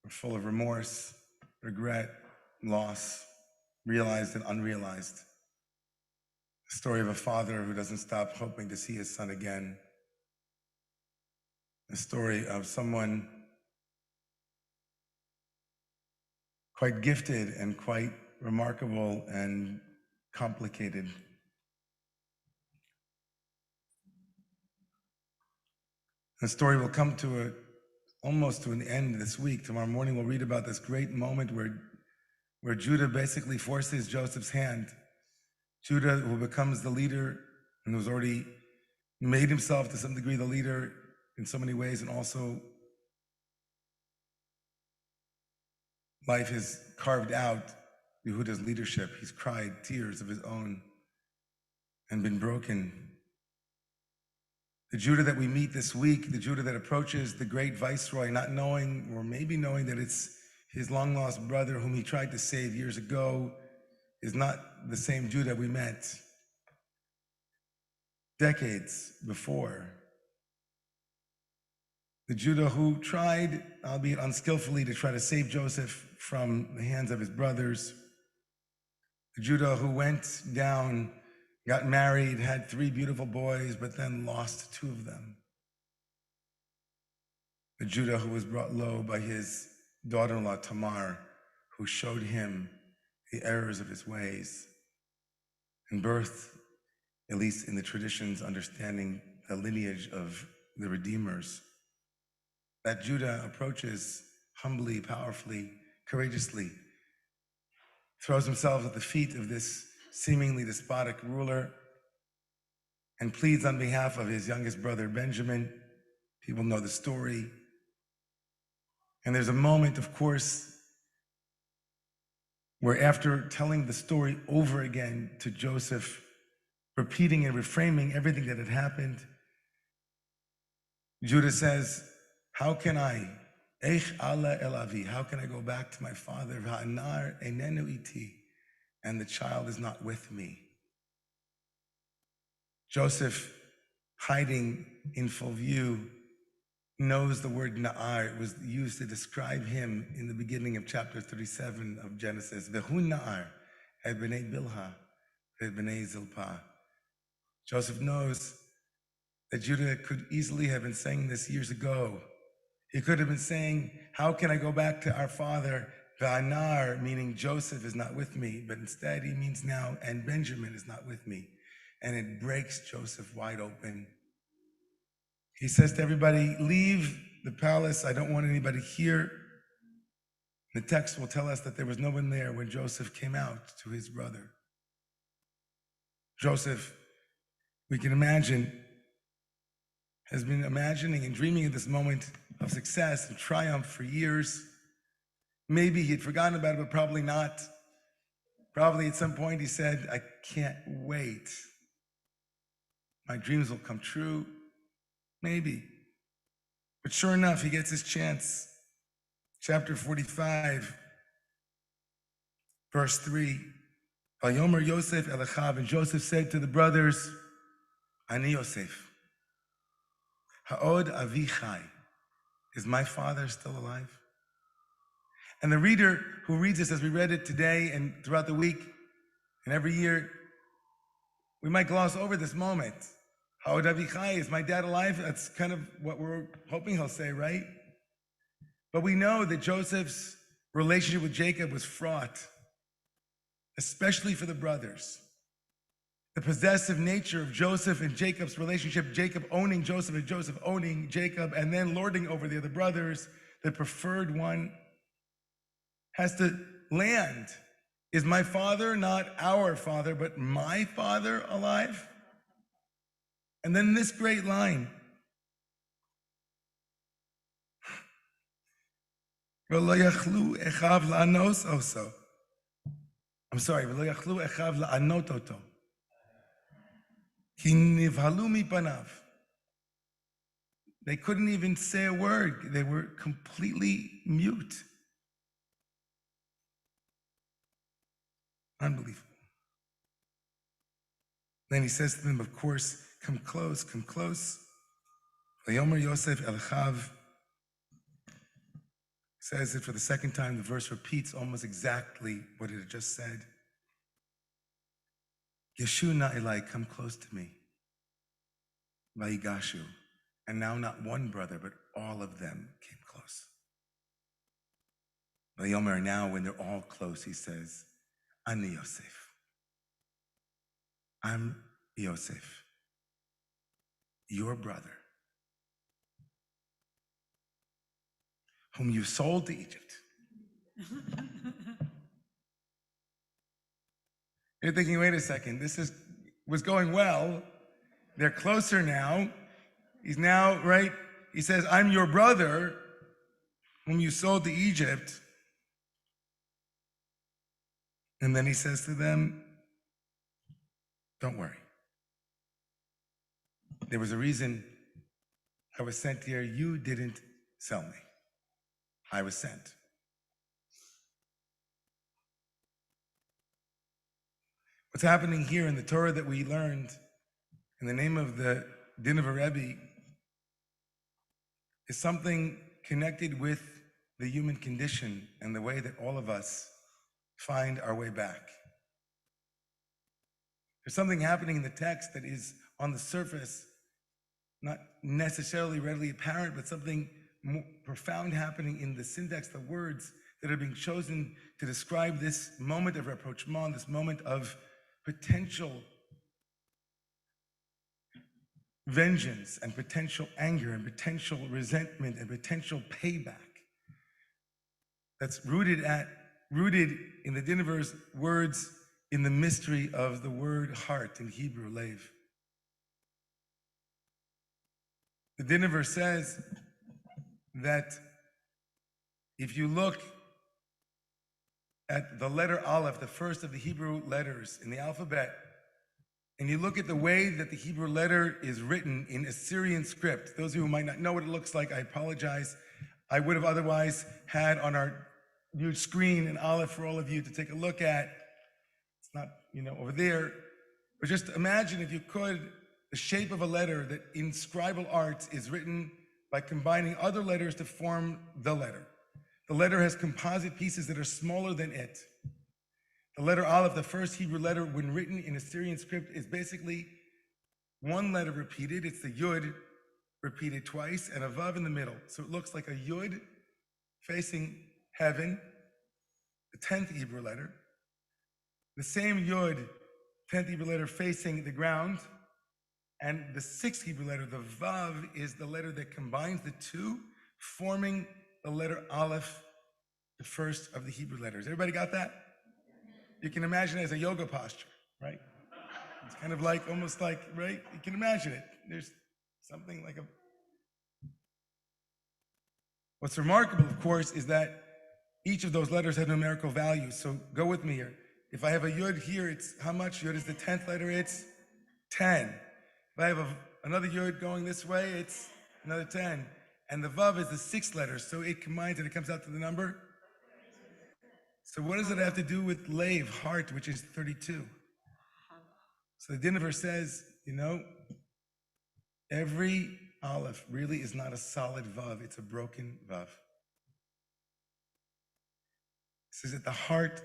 are full of remorse, regret, loss, realized and unrealized. The story of a father who doesn't stop hoping to see his son again. A story of someone quite gifted and quite remarkable and complicated. The story will come to almost to an end this week. Tomorrow morning we'll read about this great moment where Judah basically forces Joseph's hand. Judah, who becomes the leader and who's already made himself to some degree the leader in so many ways, and also life has carved out Yehuda's leadership. He's cried tears of his own and been broken. The Judah that we meet this week, the Judah that approaches the great viceroy, not knowing, or maybe knowing, that it's his long-lost brother whom he tried to save years ago, is not the same Judah we met decades before. The Judah who tried, albeit unskillfully, to try to save Joseph from the hands of his brothers. The Judah who went down, got married, had 3 beautiful boys, but then lost 2 of them. The Judah who was brought low by his daughter-in-law Tamar, who showed him the errors of his ways, and birthed, at least in the traditions, understanding the lineage of the Redeemers. That Judah approaches humbly, powerfully, courageously, throws himself at the feet of this seemingly despotic ruler, and pleads on behalf of his youngest brother, Benjamin. People know the story. And there's a moment, of course, where after telling the story over again to Joseph, repeating and reframing everything that had happened, Judah says, how can I go back to my father? Va'anar einenu iti, and the child is not with me. Joseph, hiding in full view, knows the word na'ar. It was used to describe him in the beginning of chapter 37 of Genesis. V'hu na'ar et b'nei Bilha et b'nei Zilpah. Joseph knows that Judah could easily have been saying this years ago. He could have been saying, how can I go back to our father? Va'anar, meaning Joseph is not with me, but instead he means now, and Benjamin is not with me. And it breaks Joseph wide open. He says to everybody, leave the palace. I don't want anybody here. The text will tell us that there was no one there when Joseph came out to his brother. Joseph, we can imagine, has been imagining and dreaming of this moment of success and triumph for years. Maybe he'd forgotten about it, but probably not. Probably at some point he said, I can't wait. My dreams will come true. Maybe. But sure enough, he gets his chance. Chapter 45, verse 3. Vayomer Yosef el Achav, and Joseph said to the brothers, Ani Yosef, Ha'od avi chai, is my father still alive? And the reader who reads this, as we read it today and throughout the week and every year, we might gloss over this moment. Ha'od avi chai, is my dad alive? That's kind of what we're hoping he'll say, right? But we know that Joseph's relationship with Jacob was fraught, especially for the brothers. The possessive nature of Joseph and Jacob's relationship, Jacob owning Joseph and Joseph owning Jacob, and then lording over the other brothers, the preferred one, has to land. Is my father not our father, but my father alive? And then this great line, V'lo yachlu echav la'anos oso. I'm sorry, V'lo yachlu echav la'anot oto. Ki nivhalu mipanav. They couldn't even say a word. They were completely mute. Unbelievable. Then he says to them, of course, come close, come close. Vayomer Yosef el Chav. Says it for the second time. The verse repeats almost exactly what it had just said. Yeshu na elai, come close to me. Vayigashu. And now not one brother, but all of them came close. Vayomer, now when they're all close, he says, Ani Yosef. I'm Yosef, your brother, whom you sold to Egypt. You're thinking, wait a second, was going well. They're closer now. He's now, right? He says, I'm your brother, whom you sold to Egypt. And then he says to them, don't worry. There was a reason I was sent here. You didn't sell me. I was sent. What's happening here in the Torah that we learned in the name of the Din of a Rebbe is something connected with the human condition and the way that all of us find our way back. There's something happening in the text that is on the surface, not necessarily readily apparent, but something more profound happening in the syntax, the words that are being chosen to describe this moment of rapprochement, this moment of potential vengeance and potential anger and potential resentment and potential payback that's rooted in the Dinaver's words in the mystery of the word heart in Hebrew, lev. The Dinaver says that if you look at the letter Aleph, the first of the Hebrew letters in the alphabet, and you look at the way that the Hebrew letter is written in Assyrian script, those of you who might not know what it looks like, I apologize. I would have otherwise had on our huge screen an Aleph for all of you to take a look at. It's not, over there. But just imagine, if you could, the shape of a letter that in scribal arts is written by combining other letters to form the letter. The letter has composite pieces that are smaller than it. The letter Aleph, the first Hebrew letter, when written in Assyrian script, is basically one letter repeated. It's the Yud repeated twice and a Vav in the middle. So it looks like a Yud facing heaven, the 10th Hebrew letter. The same Yud, 10th Hebrew letter, facing the ground. And the 6th Hebrew letter, the Vav, is the letter that combines the two, forming the letter Aleph, the first of the Hebrew letters. Everybody got that? You can imagine it as a yoga posture, right? It's kind of like, almost like, right? You can imagine it. There's something like a... What's remarkable, of course, is that each of those letters have numerical values. So go with me here. If I have a Yud here, it's how much? Yud is the 10th letter, it's 10. If I have another Yud going this way, it's another 10. And the Vav is the 6th letter, so it combines and it comes out to the number. So what does it have to do with lev, heart, which is 32? So the Dinaver says, every Aleph really is not a solid Vav, it's a broken Vav. This is at the heart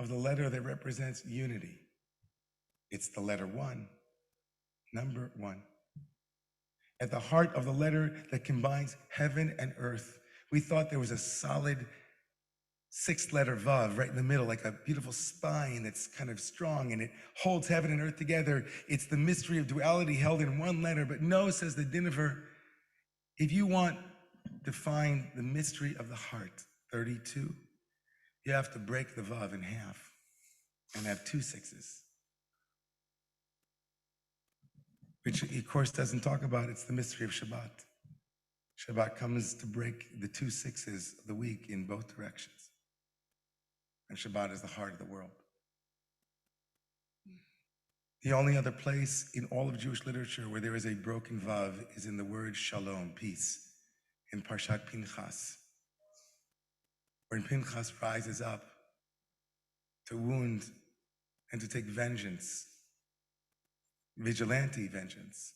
of the letter that represents unity. It's the letter 1, number 1. At the heart of the letter that combines heaven and earth. We thought there was a solid 6th letter Vav right in the middle, like a beautiful spine that's kind of strong and it holds heaven and earth together. It's the mystery of duality held in one letter. But no, says the Dinaver, if you want to find the mystery of the heart, 32, you have to break the Vav in half and have 2 6s. Which, of course, doesn't talk about. It's the mystery of Shabbat. Shabbat comes to break the 2 6s of the week in both directions. And Shabbat is the heart of the world. The only other place in all of Jewish literature where there is a broken Vav is in the word Shalom, peace, in Parshat Pinchas. When Pinchas rises up to wound and to take vengeance, vigilante vengeance.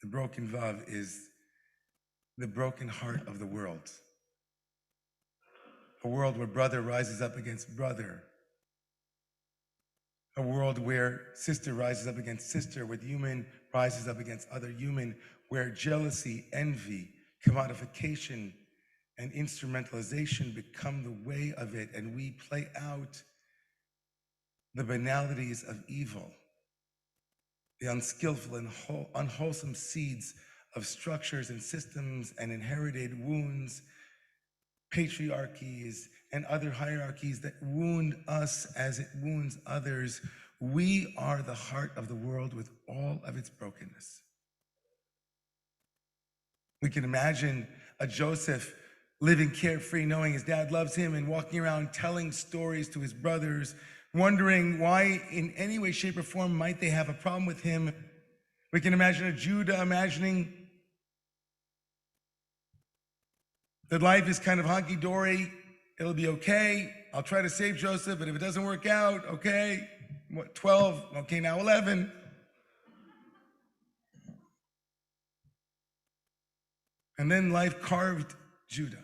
The broken Vav is the broken heart of the world. A world where brother rises up against brother. A world where sister rises up against sister, where human rises up against other human, where jealousy, envy, commodification, and instrumentalization become the way of it, and we play out the banalities of evil, the unskillful and unwholesome seeds of structures and systems and inherited wounds, patriarchies and other hierarchies that wound us as it wounds others. We are the heart of the world with all of its brokenness. We can imagine a Joseph living carefree, knowing his dad loves him and walking around telling stories to his brothers, wondering why in any way, shape, or form might they have a problem with him. We can imagine a Judah imagining that life is kind of honky-dory. It'll be okay. I'll try to save Joseph, but if it doesn't work out, okay, 12, okay, now 11. And then life carved Judah.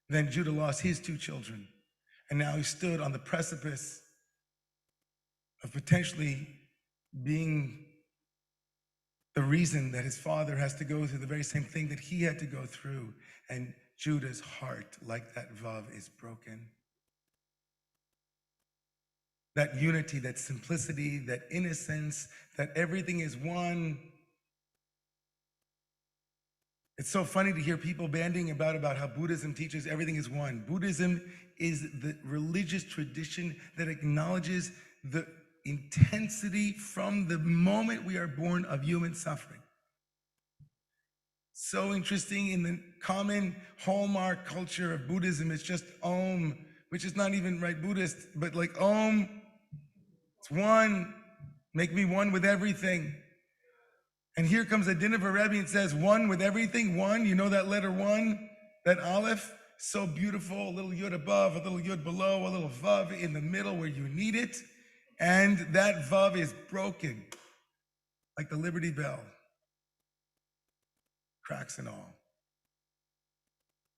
Then Judah lost his 2 children, and now he stood on the precipice of potentially being the reason that his father has to go through the very same thing that he had to go through. And Judah's heart, like that vav, is broken. That unity, that simplicity, that innocence, that everything is one. It's so funny to hear people banding about how Buddhism teaches everything is one. Buddhism is the religious tradition that acknowledges the intensity from the moment we are born of human suffering. So interesting, in the common hallmark culture of Buddhism, it's just Om, which is not even right Buddhist, but like Om, it's one, make me one with everything. And here comes a din of a Rebbe and says, one with everything, one, you know that letter one, that aleph, so beautiful, a little yud above, a little yud below, a little vav in the middle where you need it. And that vav is broken, like the Liberty Bell. Cracks and all.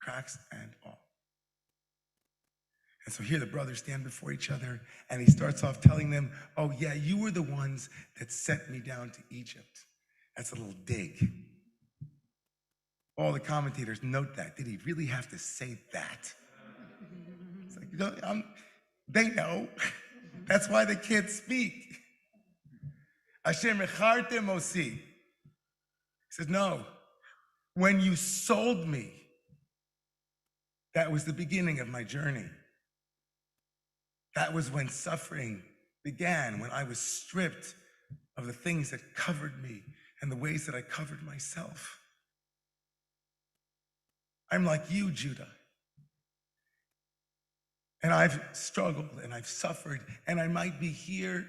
Cracks and all. And so here the brothers stand before each other, and he starts off telling them, oh yeah, you were the ones that sent me down to Egypt. That's a little dig. All the commentators note that. Did he really have to say that? It's like, they know. That's why they can't speak. Asher mechartem osi. He says, no. When you sold me, that was the beginning of my journey. That was when suffering began, when I was stripped of the things that covered me and the ways that I covered myself. I'm like you, Judah. And I've struggled and I've suffered, and I might be here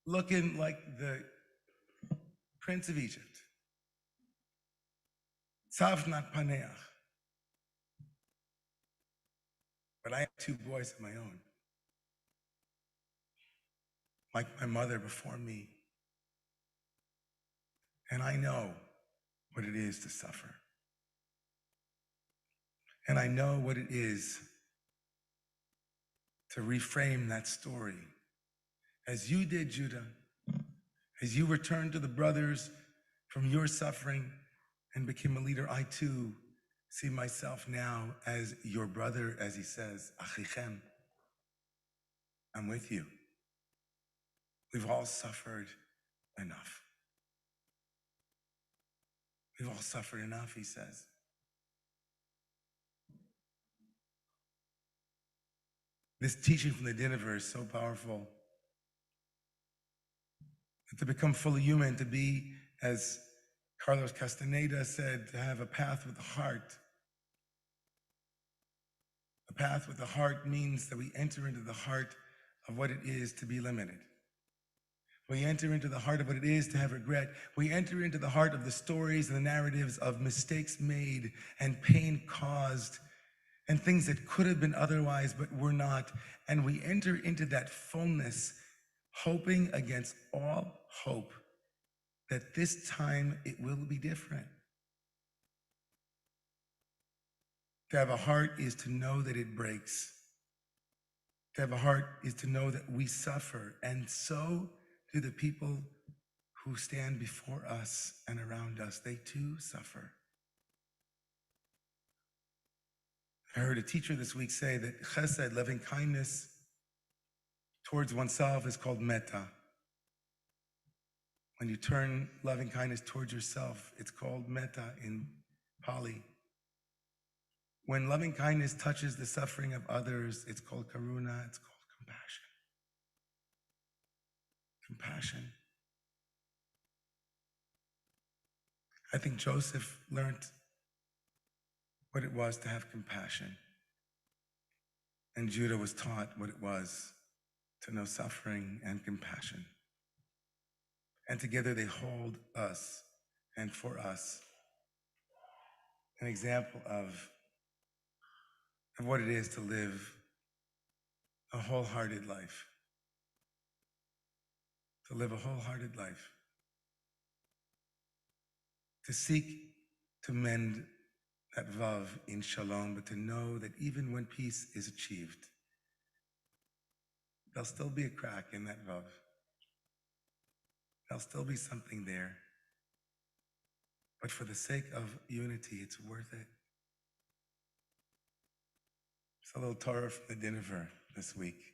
looking like the Prince of Egypt. Tzavnat paneach. But I have 2 boys of my own. Like my mother before me. And I know what it is to suffer. And I know what it is to reframe that story. As you did, Judah, as you returned to the brothers from your suffering and became a leader, I too see myself now as your brother, as he says, Achichem. I'm with you. We've all suffered enough. We've all suffered enough, he says. This teaching from the Dinaver is so powerful. To become fully human, to be, as Carlos Castaneda said, to have a path with the heart. A path with the heart means that we enter into the heart of what it is to be limited. We enter into the heart of what it is to have regret. We enter into the heart of the stories and the narratives of mistakes made and pain caused and things that could have been otherwise but were not. And we enter into that fullness, hoping against all hope that this time it will be different. To have a heart is to know that it breaks. To have a heart is to know that we suffer, and so do the people who stand before us and around us. They too suffer. I heard a teacher this week say that chesed, loving kindness towards oneself, is called metta. When you turn loving kindness towards yourself, it's called metta in Pali. When loving kindness touches the suffering of others, it's called karuna, it's called compassion. Compassion. I think Joseph learned what it was to have compassion. And Judah was taught what it was to know suffering and compassion. And together they hold us and for us an example of what it is to live a wholehearted life. To live a wholehearted life. To seek to mend that vav in shalom, but to know that even when peace is achieved, there'll still be a crack in that vav. There'll still be something there. But for the sake of unity, it's worth it. It's a little Torah from the Diniver this week.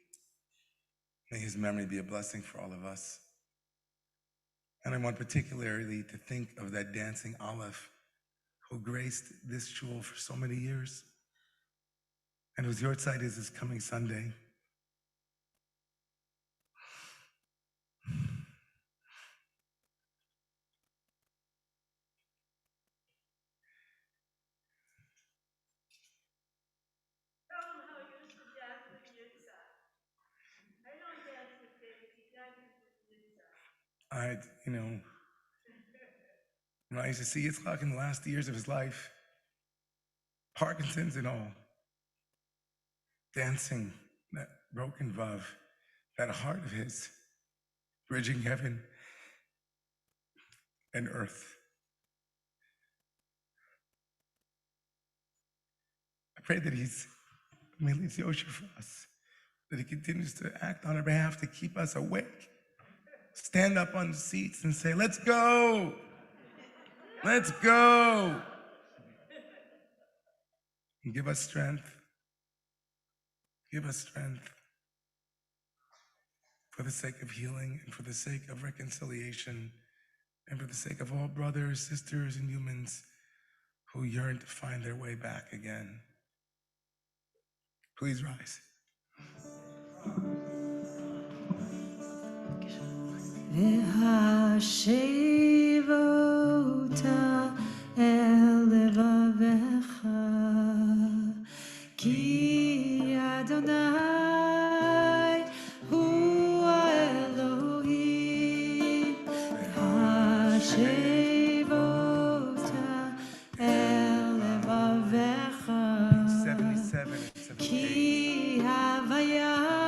May his memory be a blessing for all of us. And I want particularly to think of that dancing Aleph who graced this shul for so many years and whose yortzeit is this coming Sunday. When I used to see Yitzchak in the last years of his life, Parkinson's and all, dancing that broken vav, that heart of his, bridging heaven and earth. I pray that he's Yosher for us, that he continues to act on our behalf to keep us awake, stand up on the seats and say, let's go, let's go. And give us strength. Give us strength for the sake of healing and for the sake of reconciliation and for the sake of all brothers, sisters, and humans who yearn to find their way back again. Please rise. והשבותה אל לבבך, כי אדוני הוא האלוהים. והשבותה אל לבבך, 77 and 78. כי הוויה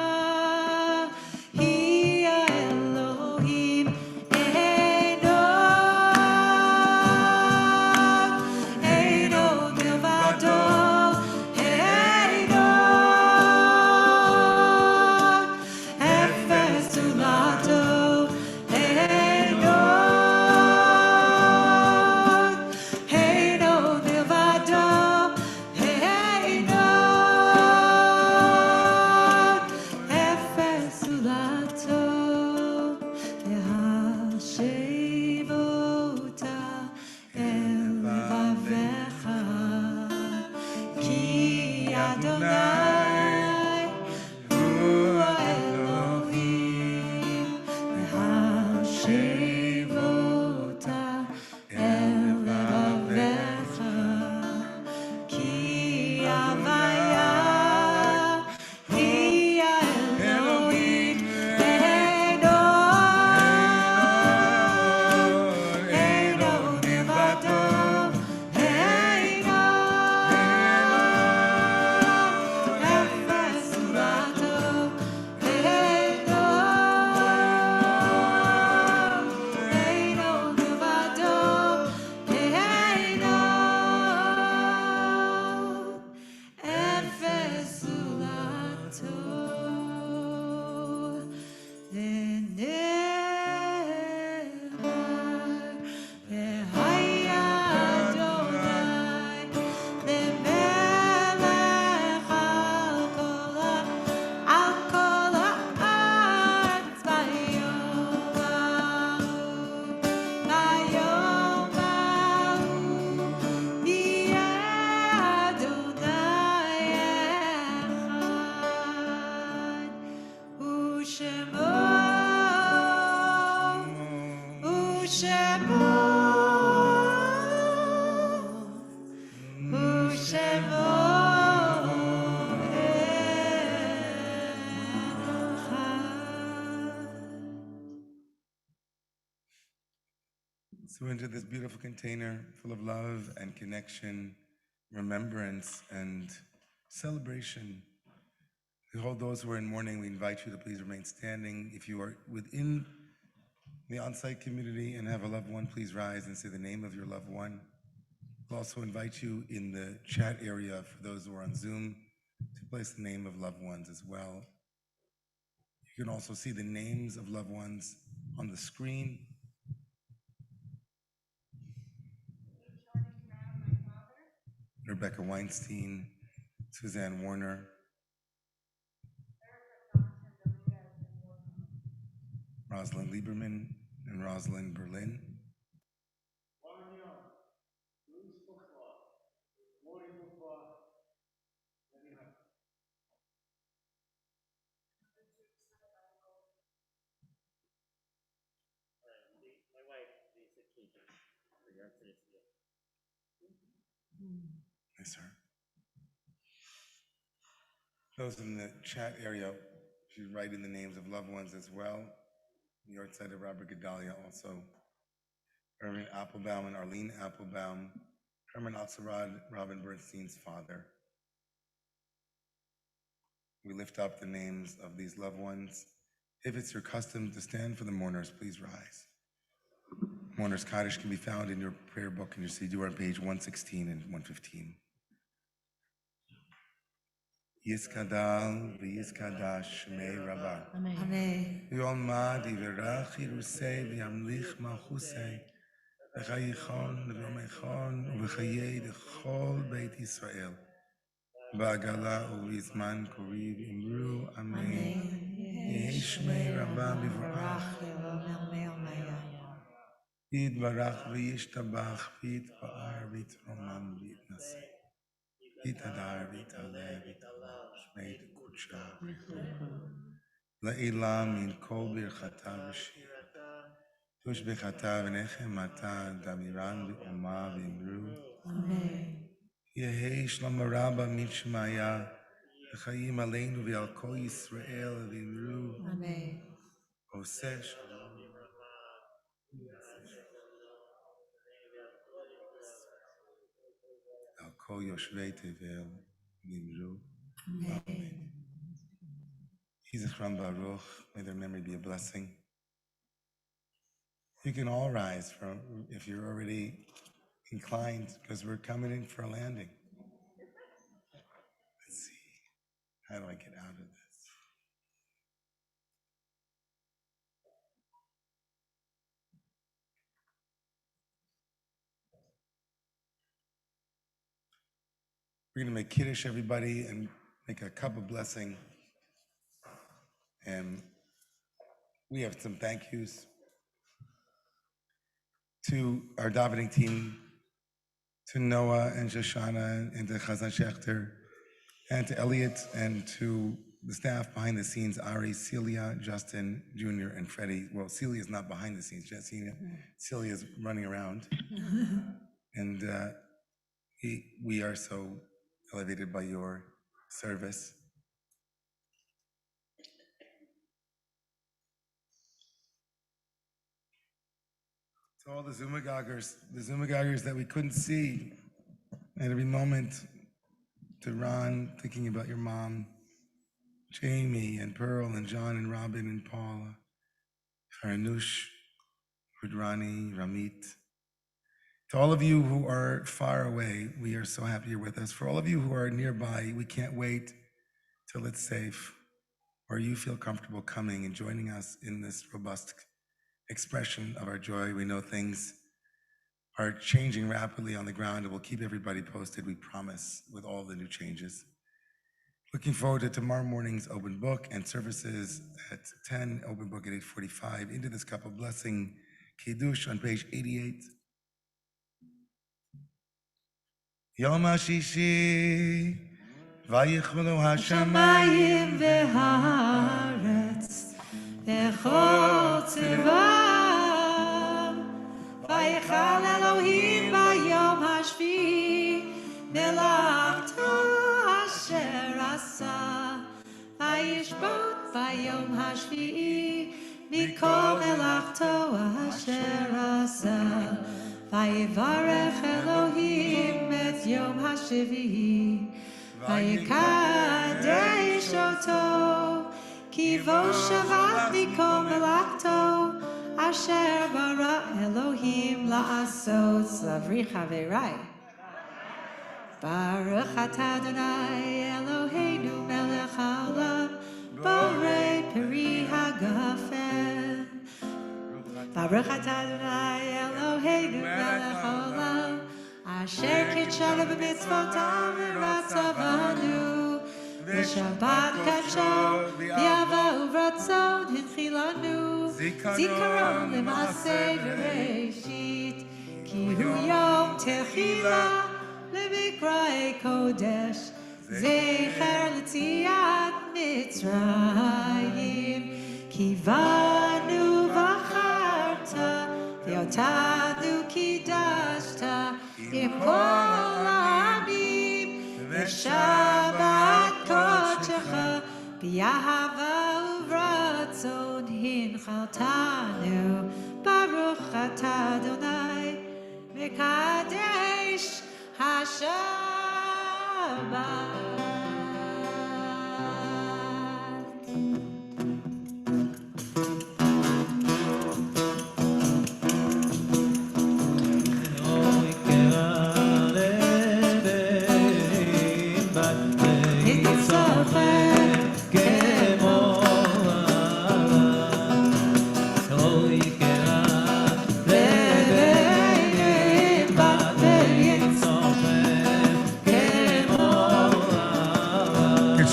So into this beautiful container full of love and connection, remembrance and celebration. We hold those who are in mourning. We invite you to please remain standing. If you are within the on-site community and have a loved one, please rise and say the name of your loved one. We'll also invite you in the chat area for those who are on Zoom to place the name of loved ones as well. You can also see the names of loved ones on the screen. Rebecca Weinstein, Suzanne Warner, Rosalind Lieberman, and Rosalind Berlin. Yes, sir. Those in the chat area, if you write in the names of loved ones as well. The yard side of Robert Gedalia also. Irvin Applebaum and Arlene Applebaum. Herman Oxelrod, Robin Bernstein's father. We lift up the names of these loved ones. If it's your custom to stand for the mourners, please rise. Mourners Kaddish can be found in your prayer book and your CD on page 116 and 115. Yiskadal v'yiskadash shmei Rabbah. Amen. Yolma divrach yirusei v'yamlich malchusei v'chayichon v'yomechon v'chayei d'chol Beit Yisrael. Ba'agala u'vizman koriv imru. Amen. Yehi shmei Rabbah b'vorach. Yitbarach v'yishtabach v'yitpa'ar v'yitromam v'yitnaseh. Yitadar v'yitaleh v'yitalal shmei d'kudsha. La'ila min kol birchata v'shirata. Tush b'chata v'nechemata damiran v'oma v'imru. Amen. Yehei shlom rabba mitshmaya v'chayim aleinu v'al kol Yisrael v'imru. Amen. Oseh shalom. Al kol yoshvei tevel v'imru. Amen. Yizichram Baruch, may their memory be a blessing. You can all rise from if you're already inclined, because we're coming in for a landing. Let's see, how do I get out of this? We're going to make Kiddush, everybody, and make a cup of blessing. And we have some thank yous to our davening team, to Noah and Shoshana and to Chazan Shechter, and to Elliot and to the staff behind the scenes, Ari, Celia, Justin, Junior, and Freddie. Well, Celia's not behind the scenes, Celia's running around. And we are so elevated by your service. To all the Zoomagogers that we couldn't see at every moment, to Ron, thinking about your mom, Jamie and Pearl and John and Robin and Paula, Farnoosh, Rudrani, Ramit. To all of you who are far away, we are so happy you're with us. For all of you who are nearby, we can't wait till it's safe, or you feel comfortable coming and joining us in this robust expression of our joy. We know things are changing rapidly on the ground, and we'll keep everybody posted, we promise, with all the new changes. Looking forward to tomorrow morning's open book and services at 10, open book at 8:45. Into this cup of blessing, Kiddush on page 88. Yom HaShishi, Vayichvelu Hashamayim v'haaretz v'chol tzivam Vayichal Elohim b'yom hashvi'i melachto asher asa Vayishbot b'yom hashvi'i mikol melachto asher asa ויברך אלוהים את יום השביעי, ויקדש אותו, כי בו שבת מכל מלאכתו, אשר ברא אלוהים לעשות. סלברי חבריי. ברוך אתה אדוני אלוהינו מלך העולם, בורא פרי הגפן. ברוך אתה אדוני אלוהינו מלך העולם, אשר קידשנו במצוותיו ורצה בנו, בשבת קדשו באהבה וברצון הנחילנו, זיכרון למעשה בראשית, כי הוא יום תחילה למקראי קודש, זכר ליציאת מצרים, כי בנו בחרת ואותנו קידשת עם כל העמים, בשבת קודשך באהבה וברצון הנחלתנו. ברוך אתה אדוני מקדש השבת.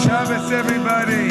Shabbos, everybody.